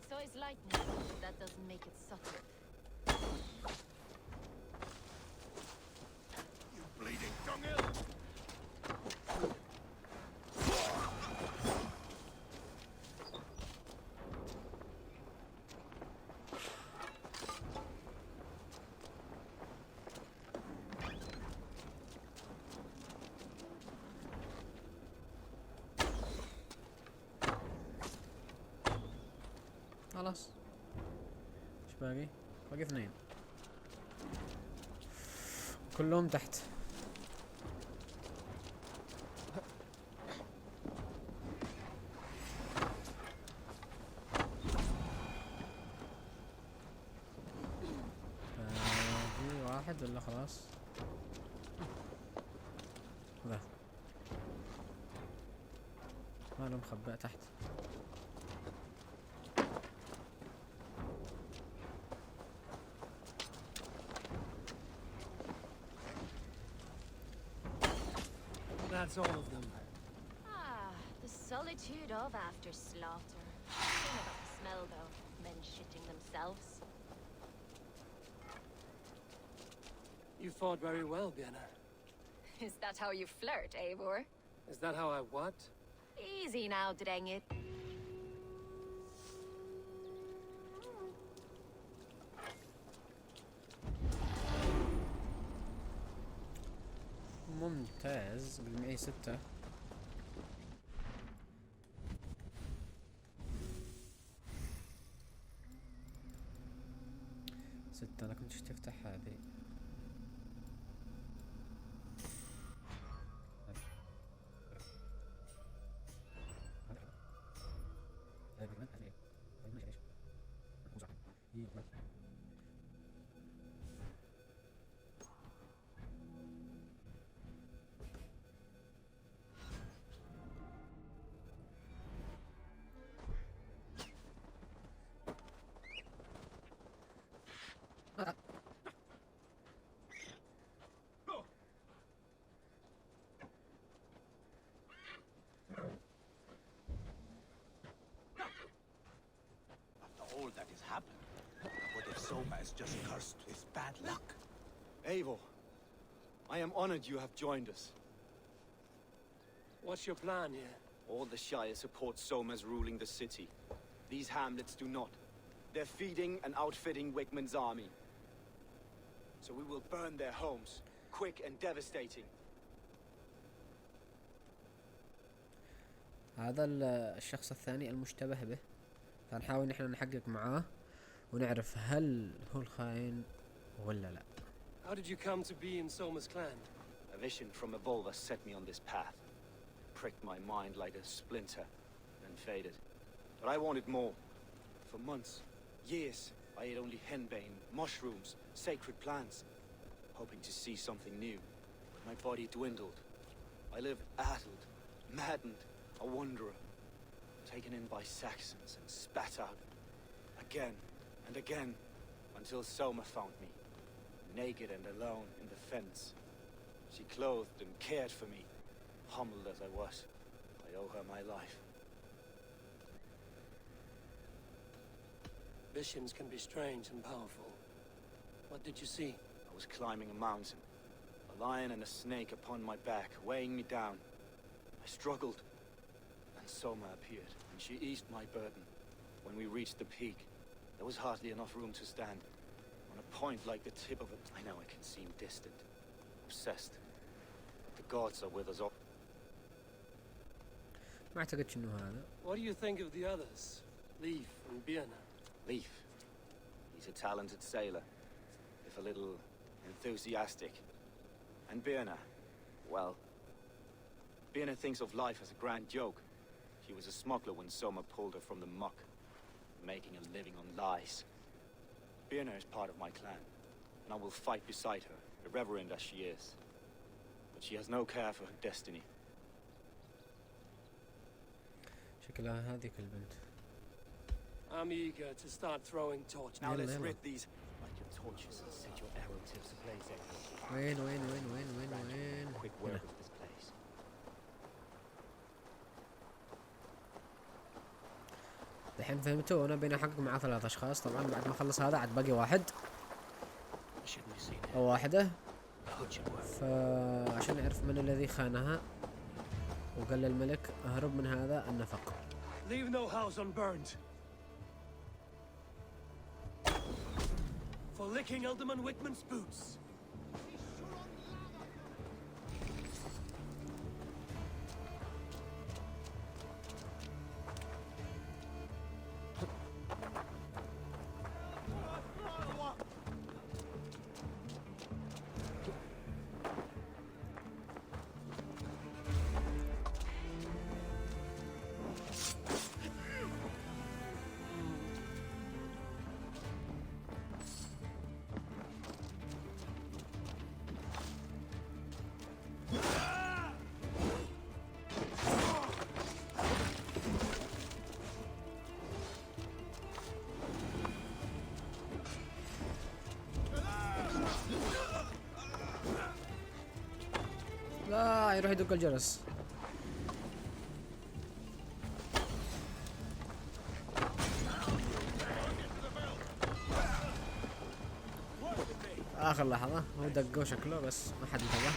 So is lightning, but that doesn't make it subtle. You bleeding dunghill! خلاص. ايش باقي؟ باقي اثنين. كلهم تحت. باقي واحد ولا خلاص؟ لا. ما له مخبأ تحت. That's all of them. Ah, the solitude of after slaughter. Shame about the smell, though. Men shitting themselves. You fought very well, Biena. Is that how you flirt, Eivor? Is that how I what? Easy now, dang it. ممتاز. بالمئة 6. أنا كنت تفتح هذه. All that has happened. What if Soma is just cursed with bad luck? Eivor, I am honored you have joined us. What's your plan here? All the Shire support Soma's ruling the city. These hamlets do not. They're feeding and outfitting Wickman's army. So we will burn their homes, quick and devastating. هذا الشخص الثاني المشتبه به، فنحاول نحن نحقق معاه ونعرف هل هو الخاين ولا لا. How did you come to be in Soma's clan? A vision from above has set me on this path. Pricked my mind like a splinter, then faded. But I wanted more. For months, years, I ate only henbane, mushrooms, sacred plants, hoping to see something new. But my body dwindled. I lived addled, maddened, a wanderer, taken in by Saxons and spat out again and again until Soma found me, naked and alone in the fence. She clothed and cared for me, humbled as I was. I owe her my life. Visions can be strange and powerful. What did you see? I was climbing a mountain, a lion and a snake upon my back, weighing me down. I struggled, and Soma appeared, and she eased my burden. When we reached the peak, there was hardly enough room to stand. On a point like the tip of it, I know it can seem distant, obsessed. But the gods are with us all. ما أعتقدش إنه هذا. What do you think of the others? Leif and Biena? Leif. He's a talented sailor, if a little enthusiastic. And Biena, well, Biena thinks of life as a grand joke. She was a smuggler when Soma pulled her from the muck, making a living on lies. Biena is part of my clan, and I will fight beside her, irreverent as she is. But she has no care for her destiny. شكلها هذيك البنت. I'm eager to start throwing torches. Now let's يلا. rid these like your torches and set your arrow tips ablaze. وين Quick هنا. work of this place. الحين فهمتوا انا بين احقق مع 3 اشخاص. طبعا بعد ما اخلص هذا عاد باقي واحد او واحدة، فعشان نعرف من الذي خانها وقال للملك اهرب من هذا النفق. Leave no house unburned. For licking Alderman Whitman's boots. لا يروح يدق الجرس. اخر لحظة هو دقه شكله بس ما حد انتبه.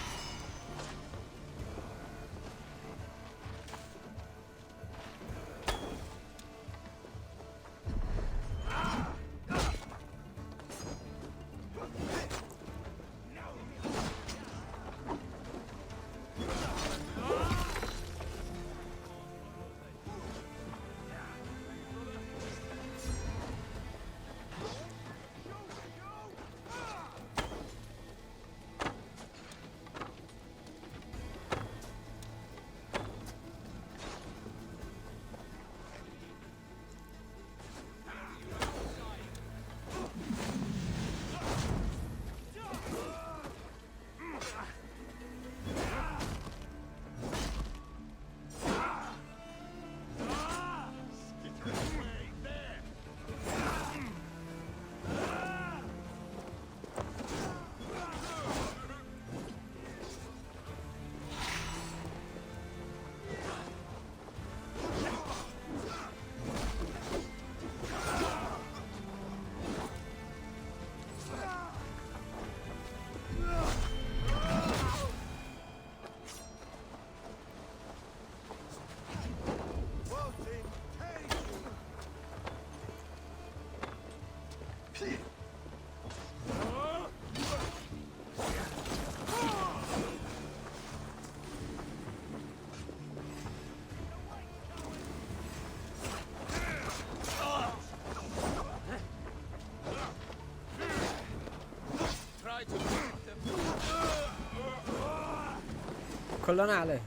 كلنا عليه.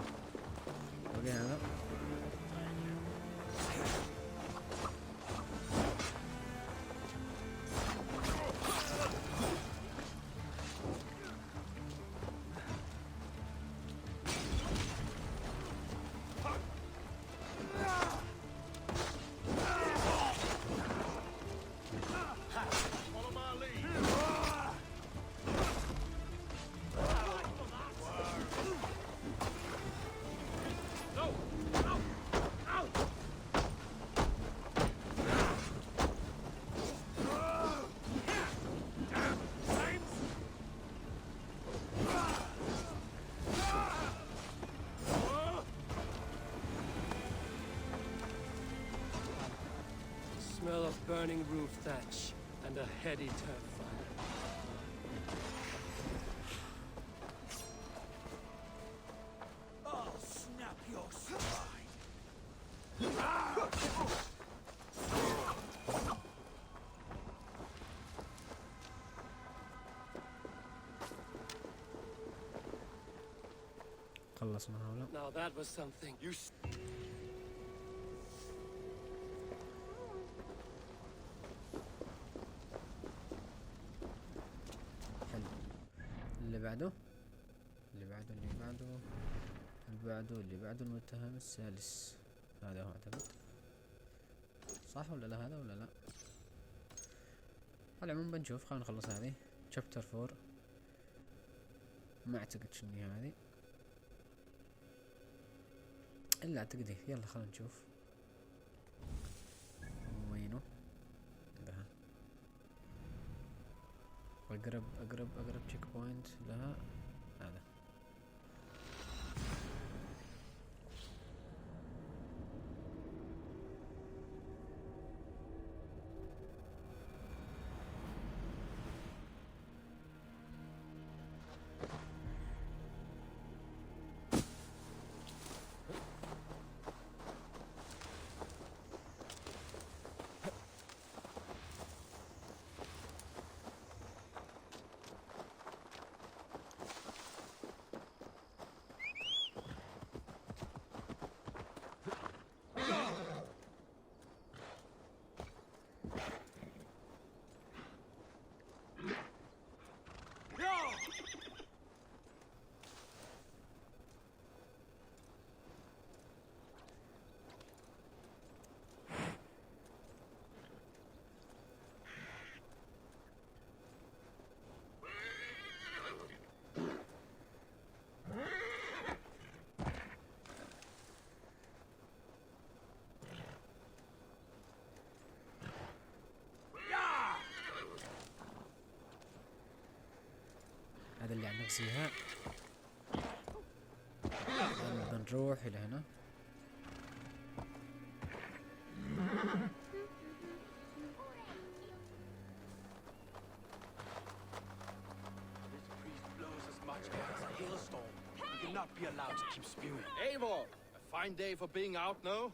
هذا Smell of burning roof thatch and a heady turf fire. I'll snap your spine. خلصنا هؤلاء. Now that was something. You اللي بعده اللي بعده اللي بعده اللي بعده اللي بعده المتهم الثالث. هذا هو اعتقد صح ولا لا هذا ولا لا؟ على العموم بنشوف. خلينا نخلص هذه شابتر 4. ما اعتقد شني هذه الا اعتقد إيه. يلا خلينا نشوف وينه ده. اقرب تشيك بوينت لها هذا. هذا اللي عم نغزيها. بنروح الى هنا. Eivor, a fine day for being out now.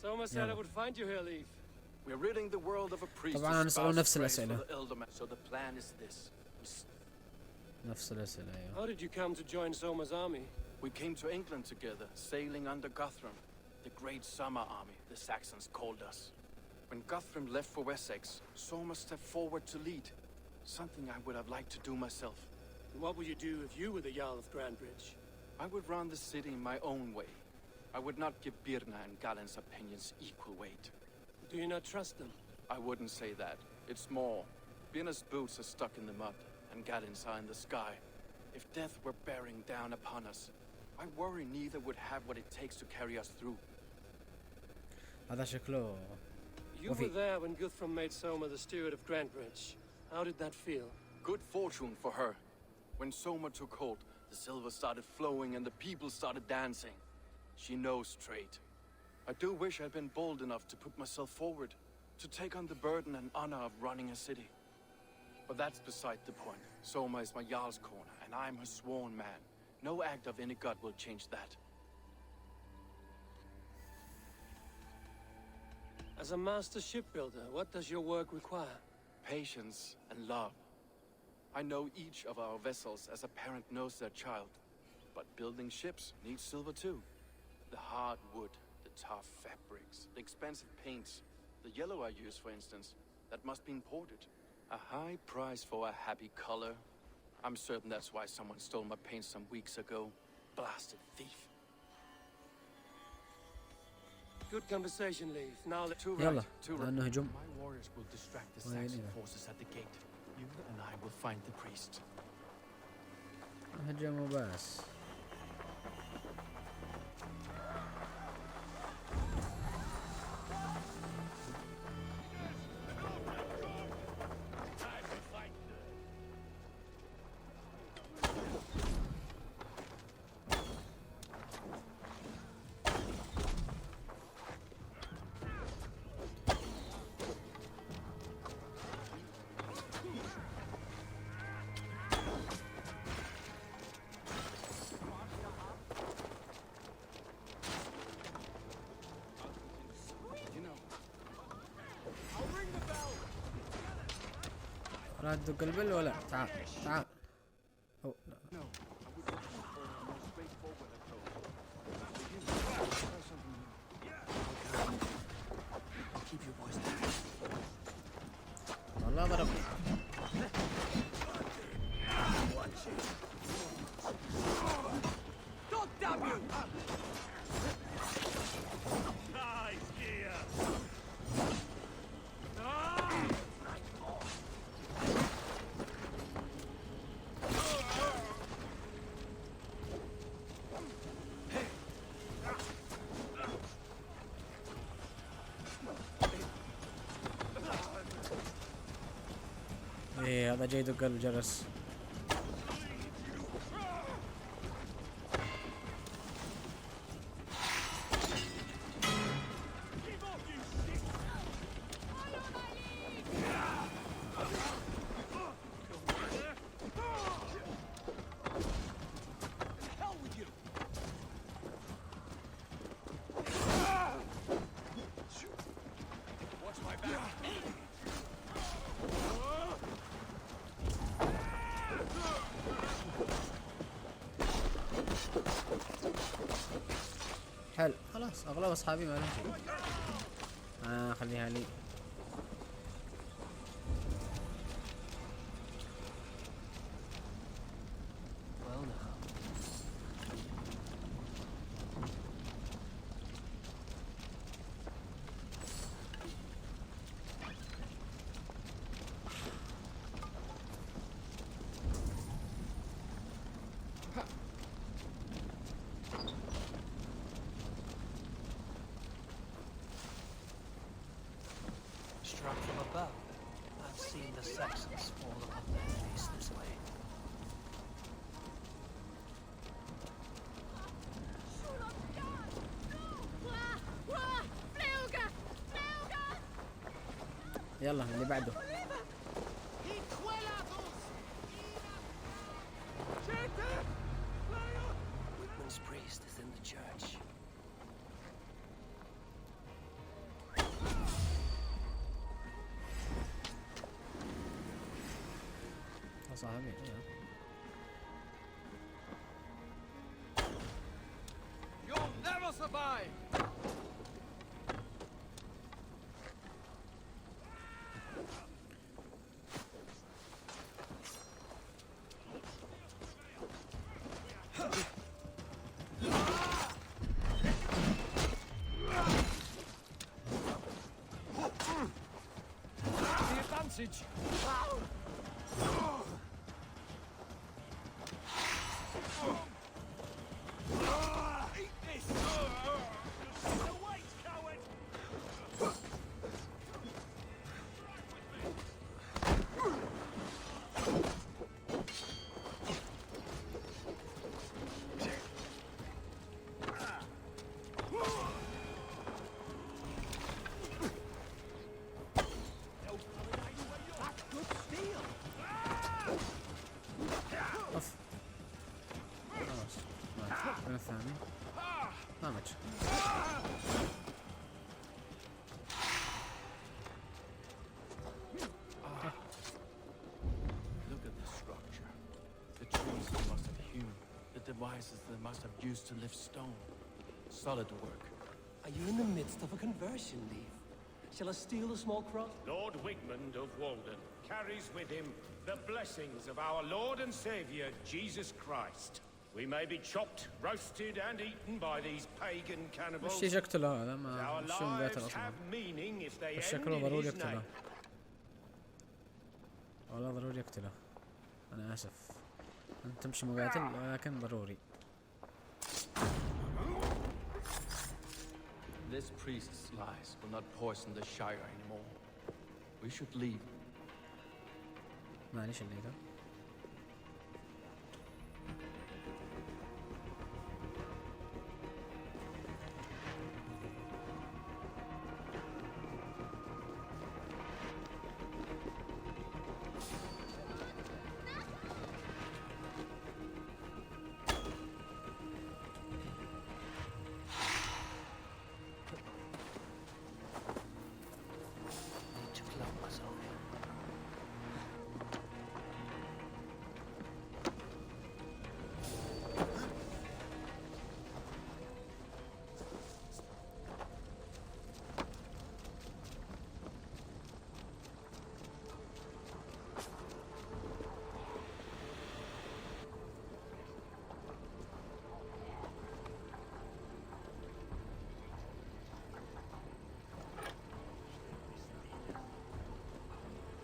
Soma said I would find you here, Leaf. We're ridding the world of a priest. طبعا نسأله نفس الأسئلة. So the plan is this. نفس الأسئلة. How did you come to join Soma's army? We came to England together, sailing under Guthrum, the great summer army the Saxons called us. When Guthrum left for Wessex, Soma stepped forward to lead, something I would have liked to do myself. What would you do if you were the Jarl of Grandbridge? I would run the city in my own way. I would not give Birna and Galen's opinions equal weight. Do you not trust them? I wouldn't say that. It's more. Birna's boots are stuck in the mud, and Galen's are in the sky. If death were bearing down upon us, I worry neither would have what it takes to carry us through. هذا شكله. You were there when Guthrum made Soma the steward of Grandbridge. How did that feel? Good fortune for her. When Soma took hold, the silver started flowing and the people started dancing. She knows trade. I do wish I'd been bold enough to put myself forward, to take on the burden and honor of running a city. But that's beside the point. Soma is my Jarl's corner, and I'm her sworn man. No act of any god will change that. As a master shipbuilder, what does your work require? Patience and love. I know each of our vessels as a parent knows their child. But building ships needs silver too. The hard wood, the tough fabrics, the expensive paints. The yellow I use, for instance, that must be imported. A high price for a happy color. I'm certain that's why someone stole my paint some weeks ago. Blasted thief. Good conversation, Leaf. Now let's يلا لأنه هجوم. My warriors will distract the Saxon forces at the gate. You and I will find the priest. هجموا بس. لا تدق البل ولا تعال تعال. أو لا. والله ضرب. Nice gear. ايه هذا جاي يدق الجرس. حلو خلاص اغلب اصحابي ما لهم شيء. خليها لي. Struck from above. I've seen the Saxons fall upon their face this way. يلا اللي بعده. Whitman's priest is in the church. صاحبي You'll never survive. The advantage. الثاني ما ماتش. Look at this structure. The trees they must have hewn, the devices they must have used to lift stone. Solid work. Are you in the midst of a conversion, Leaf? Shall I steal a small cross? Lord Wigmund of Walden carries with him the blessings of our Lord and Savior, Jesus Christ. We may be chopped, roasted, and eaten by these pagan cannibals. مش يقتله هذا ما Our شو بيت lives الأصل. have meaning if they end شكله in ضروري his name. يقتله. والله ضروري يقتله. أنا آسف. أنت مش مقاتل ولكن ضروري. This priest's lies will not poison the Shire anymore. We should leave. معليش اللي ده.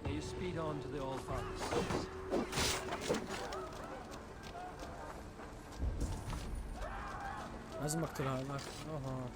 May you speed on to the All Father's. لازم أقتل هذاك. أوه.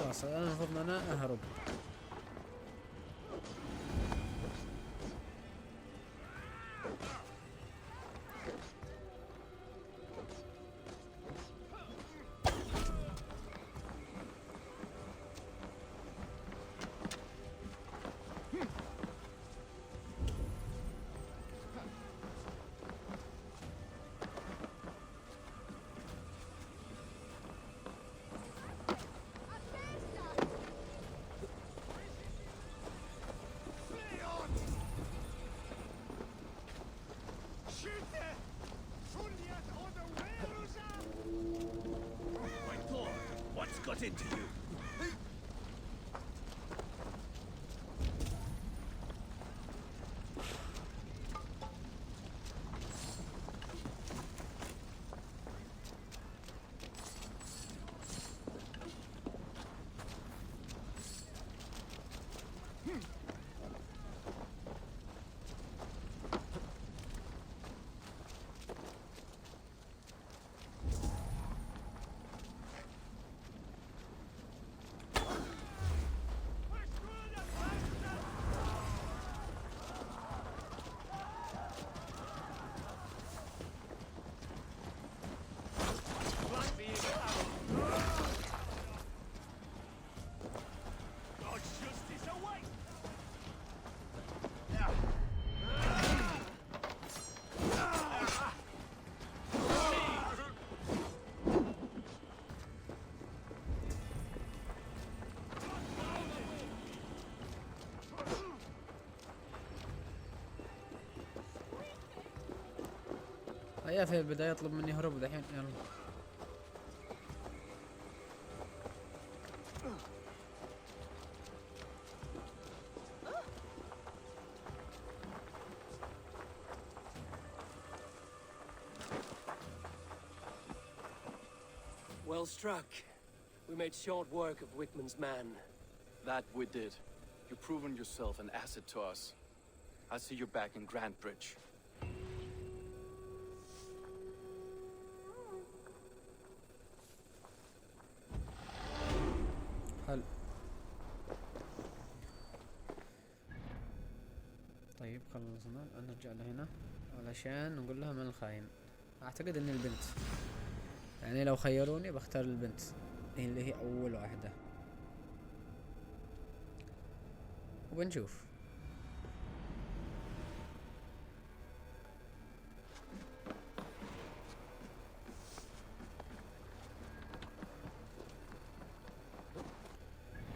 خلاص الآن المفروض إن أنا أهرب. What's got into you? هيا في البداية يطلب مني هروب دحين يلا. Well struck. We made short work of Wickman's man. That we did. You've proven yourself an asset to us. I'll see you back in Grantbridge. حلو. طيب خلصنا الآن نرجع لهنا علشان نقول لها من الخاين. أعتقد إن البنت، يعني لو خيروني بختار البنت اللي هي أول واحدة وبنشوف.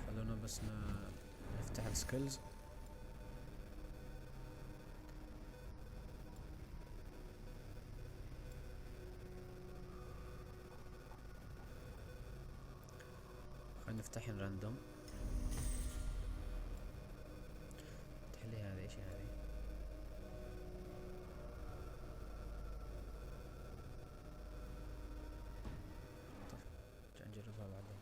خلونا بس نفتح السكيلز. خلينا نفتح الراندوم. افتح لي هذه، ايش هذه؟ طيب نجربها بعدين.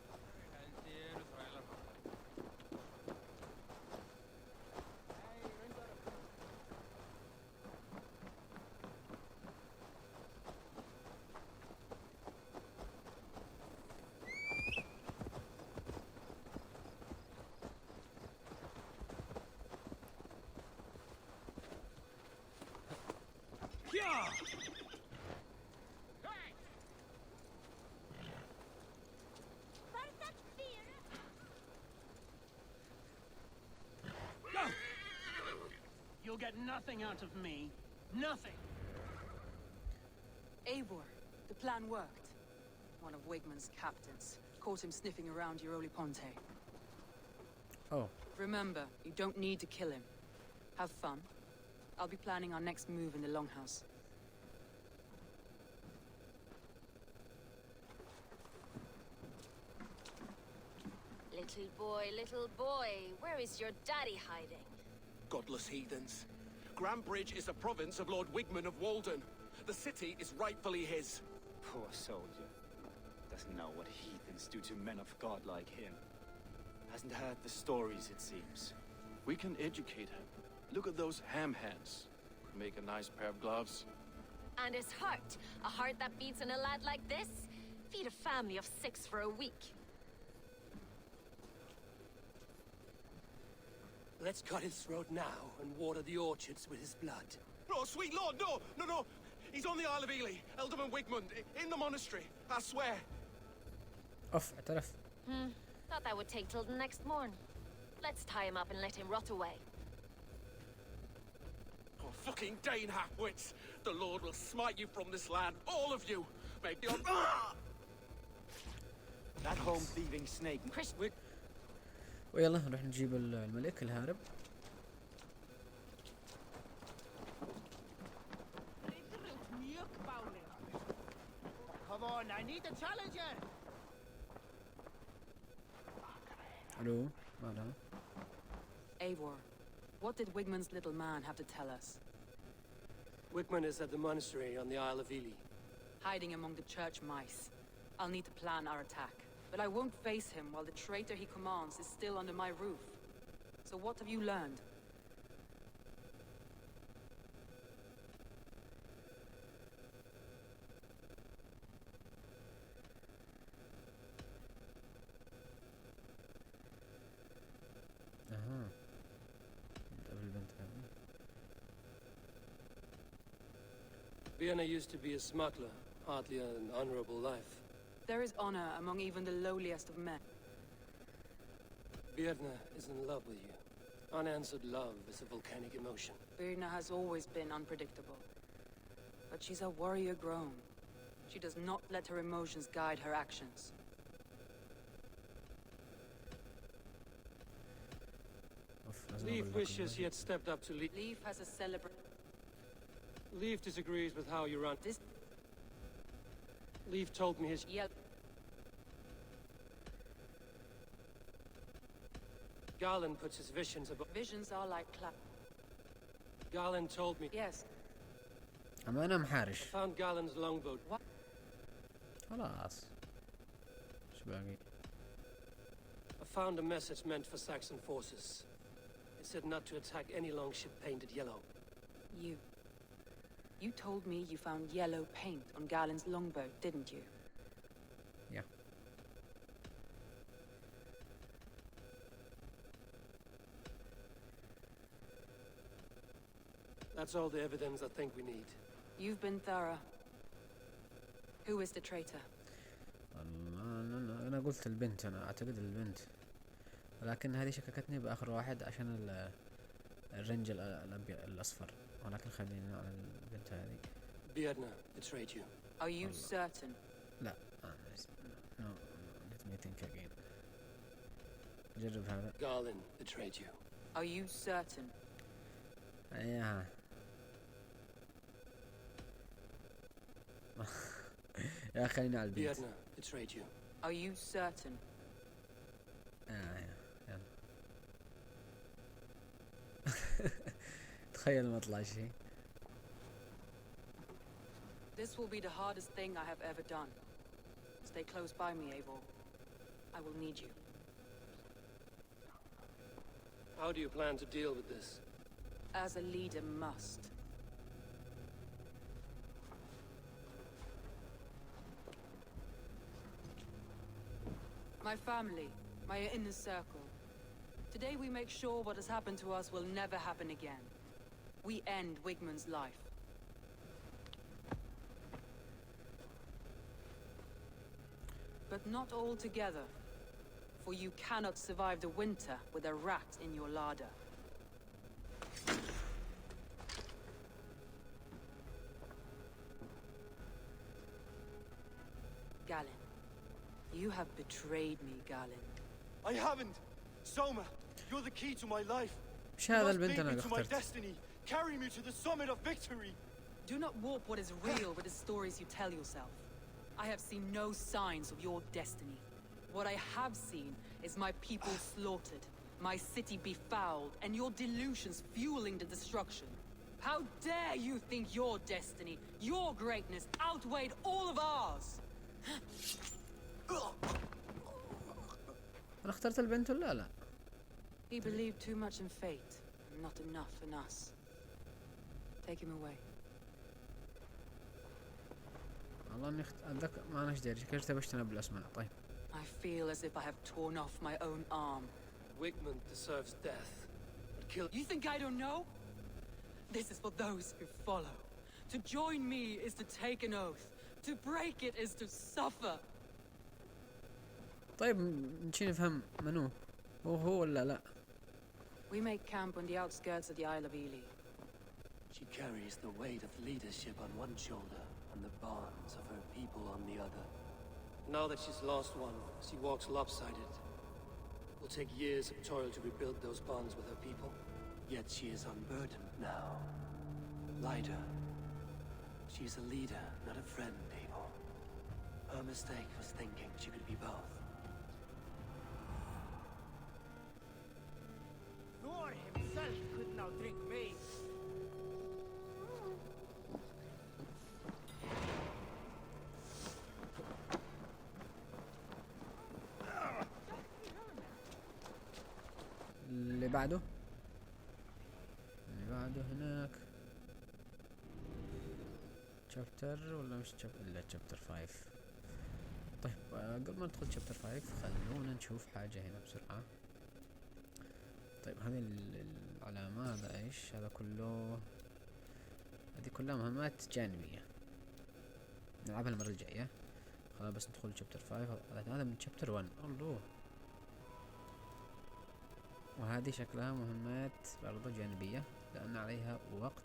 You'll get nothing out of me. Nothing. Eivor, the plan worked. One of Wigman's captains caught him sniffing around Euroli Ponte. Oh. Remember, you don't need to kill him. Have fun. I'll be planning our next move in the Longhouse. Little boy, where is your daddy hiding? Godless heathens. Grantbridge is a province of Lord Wigman of Walden. The city is rightfully his. Poor soldier. Doesn't know what heathens do to men of God like him. Hasn't heard the stories, it seems. We can educate him. Look at those ham hands. Make a nice pair of gloves. And his heart. A heart that beats in a lad like this? Feed a family of 6 for a week. Let's cut his throat now and water the orchards with his blood. Oh, sweet lord, no, no, no. He's on the Isle of Ely, Ealdorman Wigmund, in the monastery, I swear. اوف اعترف. Thought that would take till the next morn. Let's tie him up and let him rot away. Oh, fucking Dane half-wits. The Lord will smite you from this land, all of you. Make the... That home-thieving snake... ويلا نروح نجيب الملك الهارب. Come on, I need a challenger. الو ماذا؟ Eivor, what did Wigmund's little man have to tell us? Wigmund is at the monastery on the Isle of Ely. Hiding among the church mice. I'll need to plan our attack. But I won't face him while the traitor he commands is still under my roof. So what have you learned? Vienna used to be a smuggler, hardly an honorable life. There is honor among even the lowliest of men. Birna is in love with you. Unanswered love is a volcanic emotion. Birna has always been unpredictable. But she's a warrior grown. She does not let her emotions guide her actions. Leaf wishes he had stepped up to lead. Leaf has a celebrate. Leaf disagrees with how you run. This. Leaf told me his. Yep. Garland puts his visions above. Visions are like cloud. Garland told me. Yes. أما أنا محارش. I found Garland's longboat. What? خلاص. إيش باقي؟ I found a message meant for Saxon forces. It said not to attack any longship painted yellow. You told me you found yellow paint on Garland's longboat, didn't you? Yeah. That's all the evidence I think we need. You've been thorough. Who is the traitor? أنا قلت البنت، أنا أعتقد البنت، ولكن هذه شككتني بآخر واحد عشان الرنج الأصفر، ولكن خلينا على البنت هذه. Birna betrayed you. Are you certain? لا. No. Let me think again. جرب هذا. Garland betrayed you. Are you certain? يا يا خلينا على البنت. Birna betrayed you. Are you certain? يلا. تخيل ما طلع شيء. This will be the hardest thing I have ever done. Stay close by me, Eivor. I will need you. How do you plan to deal with this? As a leader must. My family, my inner circle. Today we make sure what has happened to us will never happen again. We end Wigmund's life. But not all together, for you cannot survive the winter with a rat in your larder. Galen, you have betrayed me, Galen. I haven't! Soma, you're the key to my life. مش هذا البنت Lead أنا me to my اخترت. destiny. Carry me to the summit of victory. Do not warp what is real with the stories you tell yourself. I have seen no signs of your destiny. What I have seen is my people slaughtered, my city befouled, and your delusions fueling the destruction. How dare you think your destiny, your greatness, outweighed all of ours? أنا اخترت البنت ولا لا؟ He believed too much in fate, and not enough in us. Take him away. والله إني أتذكر ما أنا إيش داري، شكلت بشتنا بالأسماء. طيب. I feel as if I have torn off my own arm. Wigmund deserves death, but kill. You think I don't know? This is for those who follow. To join me is to take an oath. To break it is to suffer. طيب نشي نفهم منو هو ولا لا. We make camp on the outskirts of the Isle of Ely. She carries the weight of leadership on one shoulder and the bonds of her people on the other. Now that she's lost one, she walks lopsided. It will take years of toil to rebuild those bonds with her people. Yet she is unburdened now. Lighter. She's a leader, not a friend, Abel. Her mistake was thinking she could be both. Thor himself couldn't outdrink me. اللي بعده هناك شابتر ولا مش شابتر الا شابتر 5. طيب قبل ما ندخل شابتر 5 خلونا نشوف حاجة هنا بسرعة. طيب هذه العلامة هذا ايش؟ هذا كله هذه كلها مهمات جانبية نلعبها المرة الجاية. خلاص بس ندخل شابتر 5. هذا من شابتر 1. الله. وهذه شكلها مهمات برضو جانبية لأن عليها وقت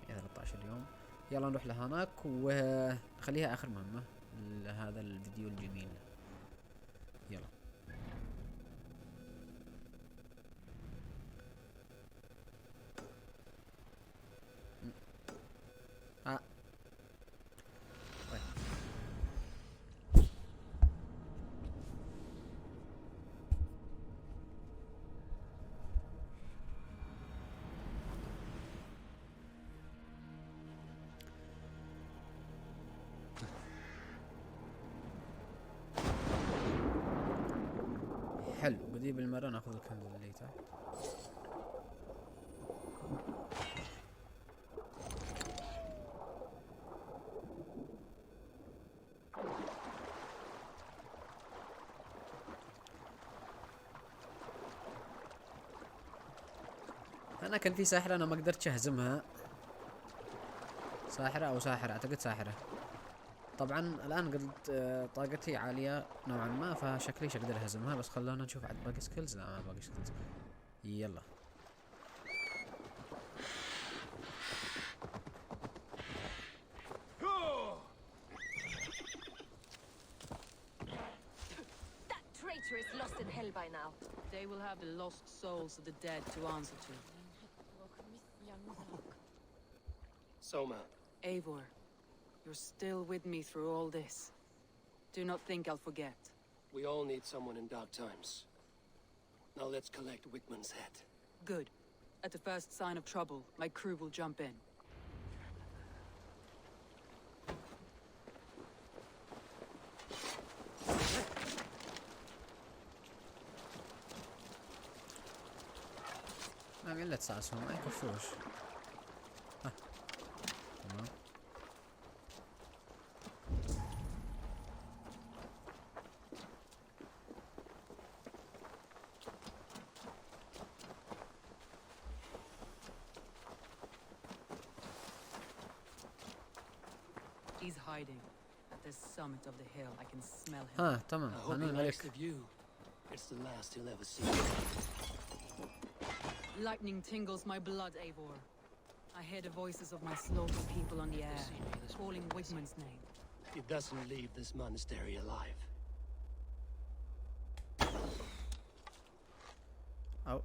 13 يوم. يلا نروح لهناك وخليها آخر مهمة لهذا الفيديو الجميل. يلا حلو. بدي بالمرة ناخذ الكندل اللي تحت. انا كان في ساحرة انا ما قدرتش اهزمها. ساحرة او ساحرة اعتقد ساحرة. طبعا الان قلت طاقتي عالية نوعا ما فشكلي اقدر اهزمها. بس خلونا نشوف عاد باقي سكيلز. لا ما باقي سكيلز. يلا That traitor is lost in hell by now. They will have the lost souls of the dead to answer to. Soma. Eivor, you're still with me through all this. Do not think I'll forget. We all need someone in dark times. Now let's collect Wickman's head. Good. At the first sign of trouble, my crew will jump in. ما قلت ساسهم ما يكفوش. تمام. He's hiding at the summit of the hill. I can smell him. تمام. I hope he likes the view. It's the last he'll ever see. Lightning tingles my blood, Eivor. I hear the voices of my slaughtered people on the air, calling Wigman's name. He doesn't leave this monastery alive. Oh.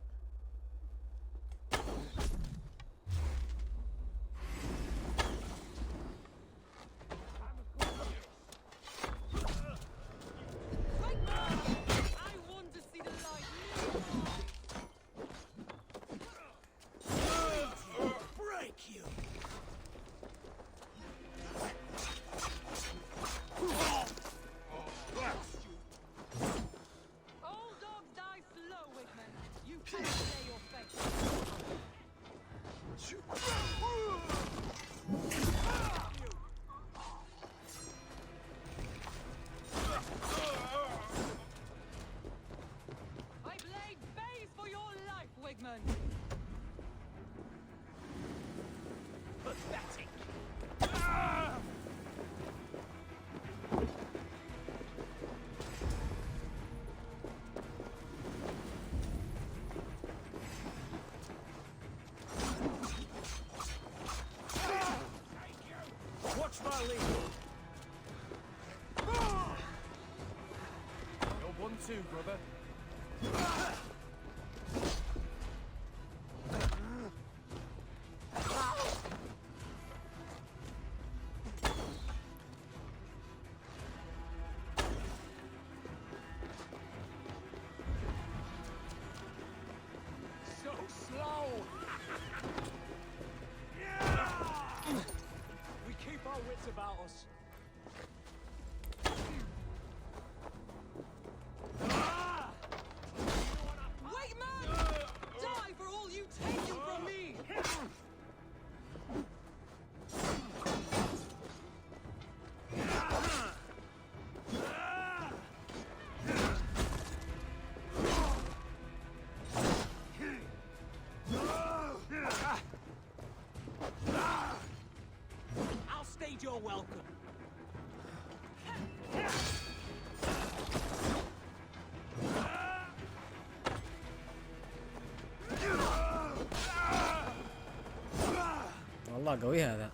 too, brother. So slow! We keep our wits about us. Wait, man! Die for all you've taken from me! I'll stage your welcome. والله قوي هذا.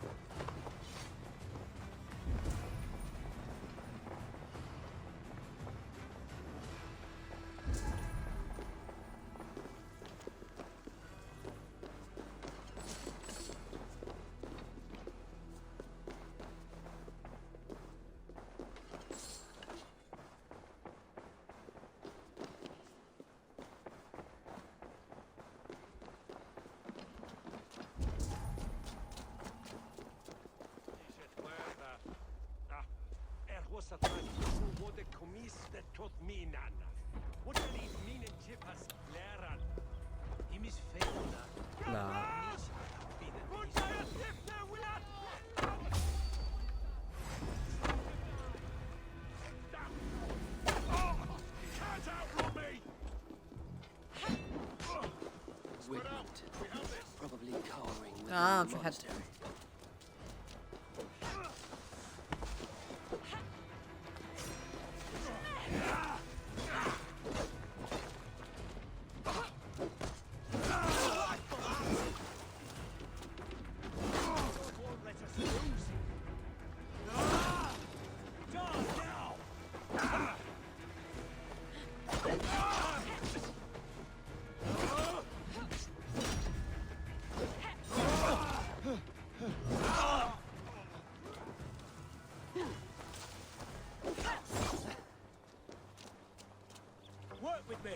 Was a tradition what the commis that taught me nana. What are these mean and chipas Speler? He misfailed. لا Probably cowering with في حد. Work with me.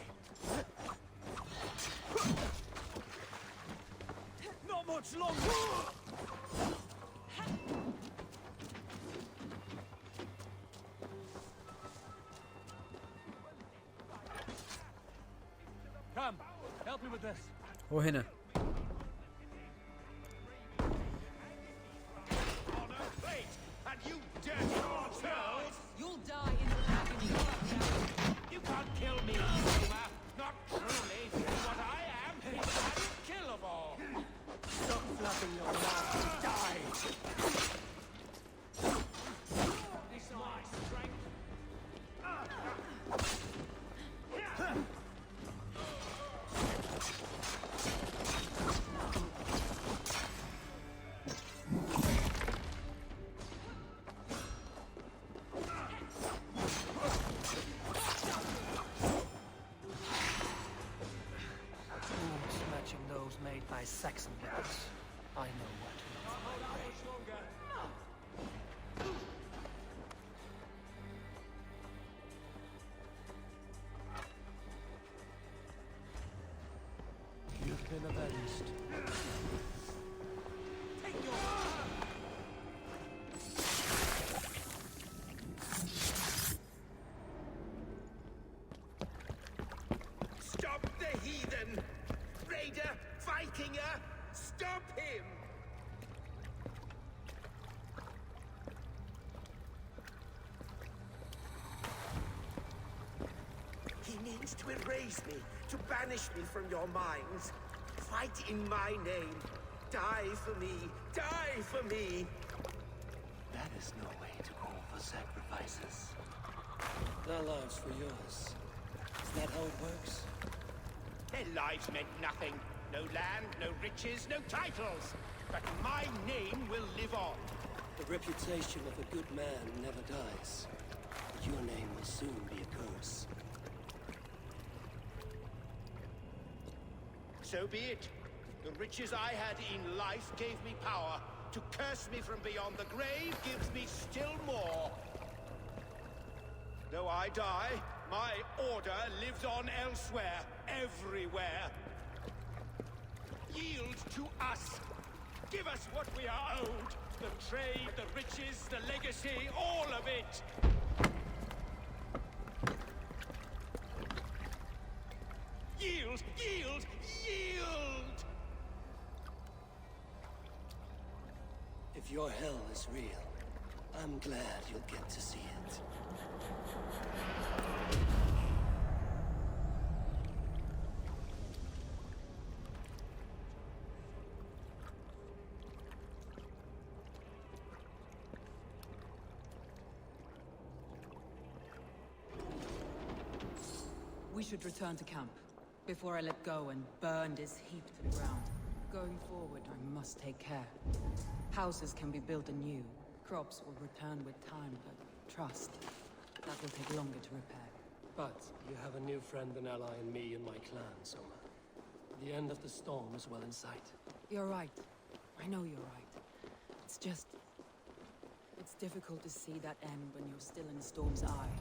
Not much longer. Come, help me with this. وهنا And you dirty yourselves! You'll die in agony. You can't kill me, Sigma. Not truly. What I am is unkillable. Stop fluffing your mouth and die. This is my strength. Tools matching those made by Saxon lads. I know what to look for. You've been avenged. Take your Stop the heathen! Raider! Vikinger! Stop him! He means to erase me, to banish me from your minds. Fight in my name. Die for me. Die for me. That is no way to call for sacrifices. Their lives for yours. Is that how it works? Their lives meant nothing. No land, no riches, no titles. But my name will live on. The reputation of a good man never dies. But your name will soon be a curse. So be it. The riches I had in life gave me power. To curse me from beyond the grave gives me still more. Though I die, my order lives on elsewhere, everywhere. Yield to us. Give us what we are owed. The trade, the riches, the legacy, all of it. Yield, yield, yield! If your hell is real, I'm glad you'll get to see it. We should return to camp before I let go and burn this heap to the ground. Going forward, I must take care. Houses can be built anew. Crops will return with time, but trust, that will take longer to repair. But you have a new friend and ally in me and my clan, Soma. The end of the storm is well in sight. You're right. I know you're right. It's just... it's difficult to see that end when you're still in the storm's eye.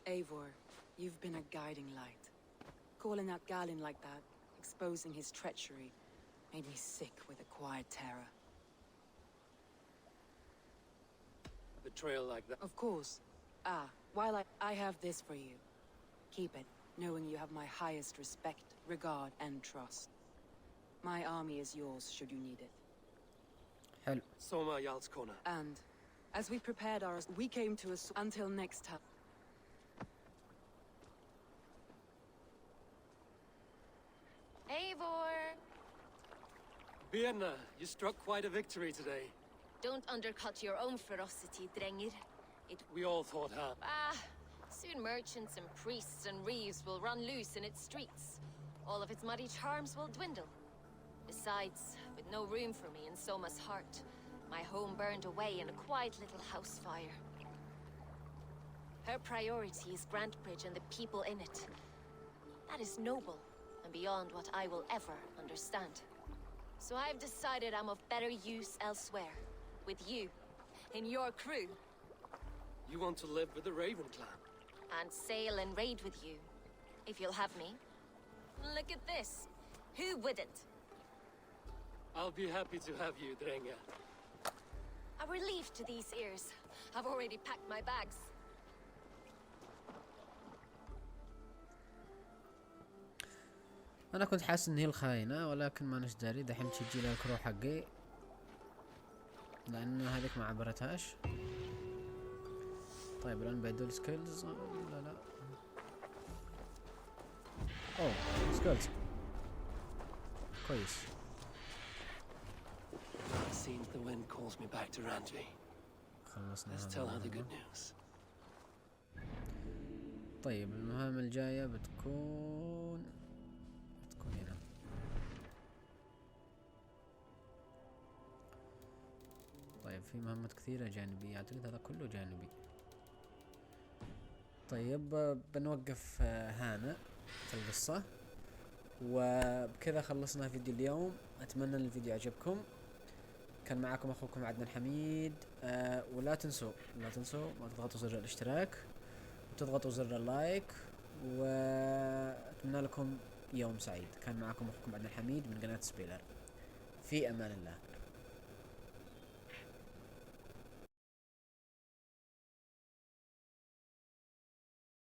Eivor, you've been a guiding light. Calling out Galin like that, exposing his treachery, made me sick with a quiet terror. A betrayal like that? Of course. While I have this for you. Keep it, knowing you have my highest respect, regard, and trust. My army is yours, should you need it. Hello. Soma Yalskona. And, as we prepared ours, we came to a... until next time. Eivor! Birna, you struck quite a victory today. Don't undercut your own ferocity, Drengir. We all thought how. Soon merchants and priests and reeves will run loose in its streets. All of its muddy charms will dwindle. Besides, with no room for me in Soma's heart, my home burned away in a quiet little house fire. Her priority is Grantbridge and the people in it. That is noble, and beyond what I will ever understand. So I've decided I'm of better use elsewhere. With you, in your crew. You want to live with the Raven clan? And sail and raid with you, if you'll have me. Look at this. Who wouldn't? I'll be happy to have you, Drenga. A relief to these ears. I've already packed my bags. انا كنت حاسس ان هي الخاينة ولكن ما نش داري. دحين تجي لها الكرو حقي لان هذيك ما عبرتهاش. طيب الان بيدول سكيلز ولا لا؟ اوه سكيلز كويس. Seems the wind calls me back to Randvi. خلصنا Let's tell her the good news. طيب المهام الجاية بتكون هنا. طيب في مهمات كثيرة جانبية، اعتقد هذا كله جانبي. طيب بنوقف هنا في القصة، وبكذا خلصنا فيديو اليوم. اتمنى ان الفيديو عجبكم. كان معكم اخوكم عدنان حميد. ولا تنسوا ما تضغطوا زر الاشتراك وتضغطوا زر اللايك، واتمنى لكم يوم سعيد. كان معكم اخوكم عدنان حميد من قناة سبيلر. في امان الله.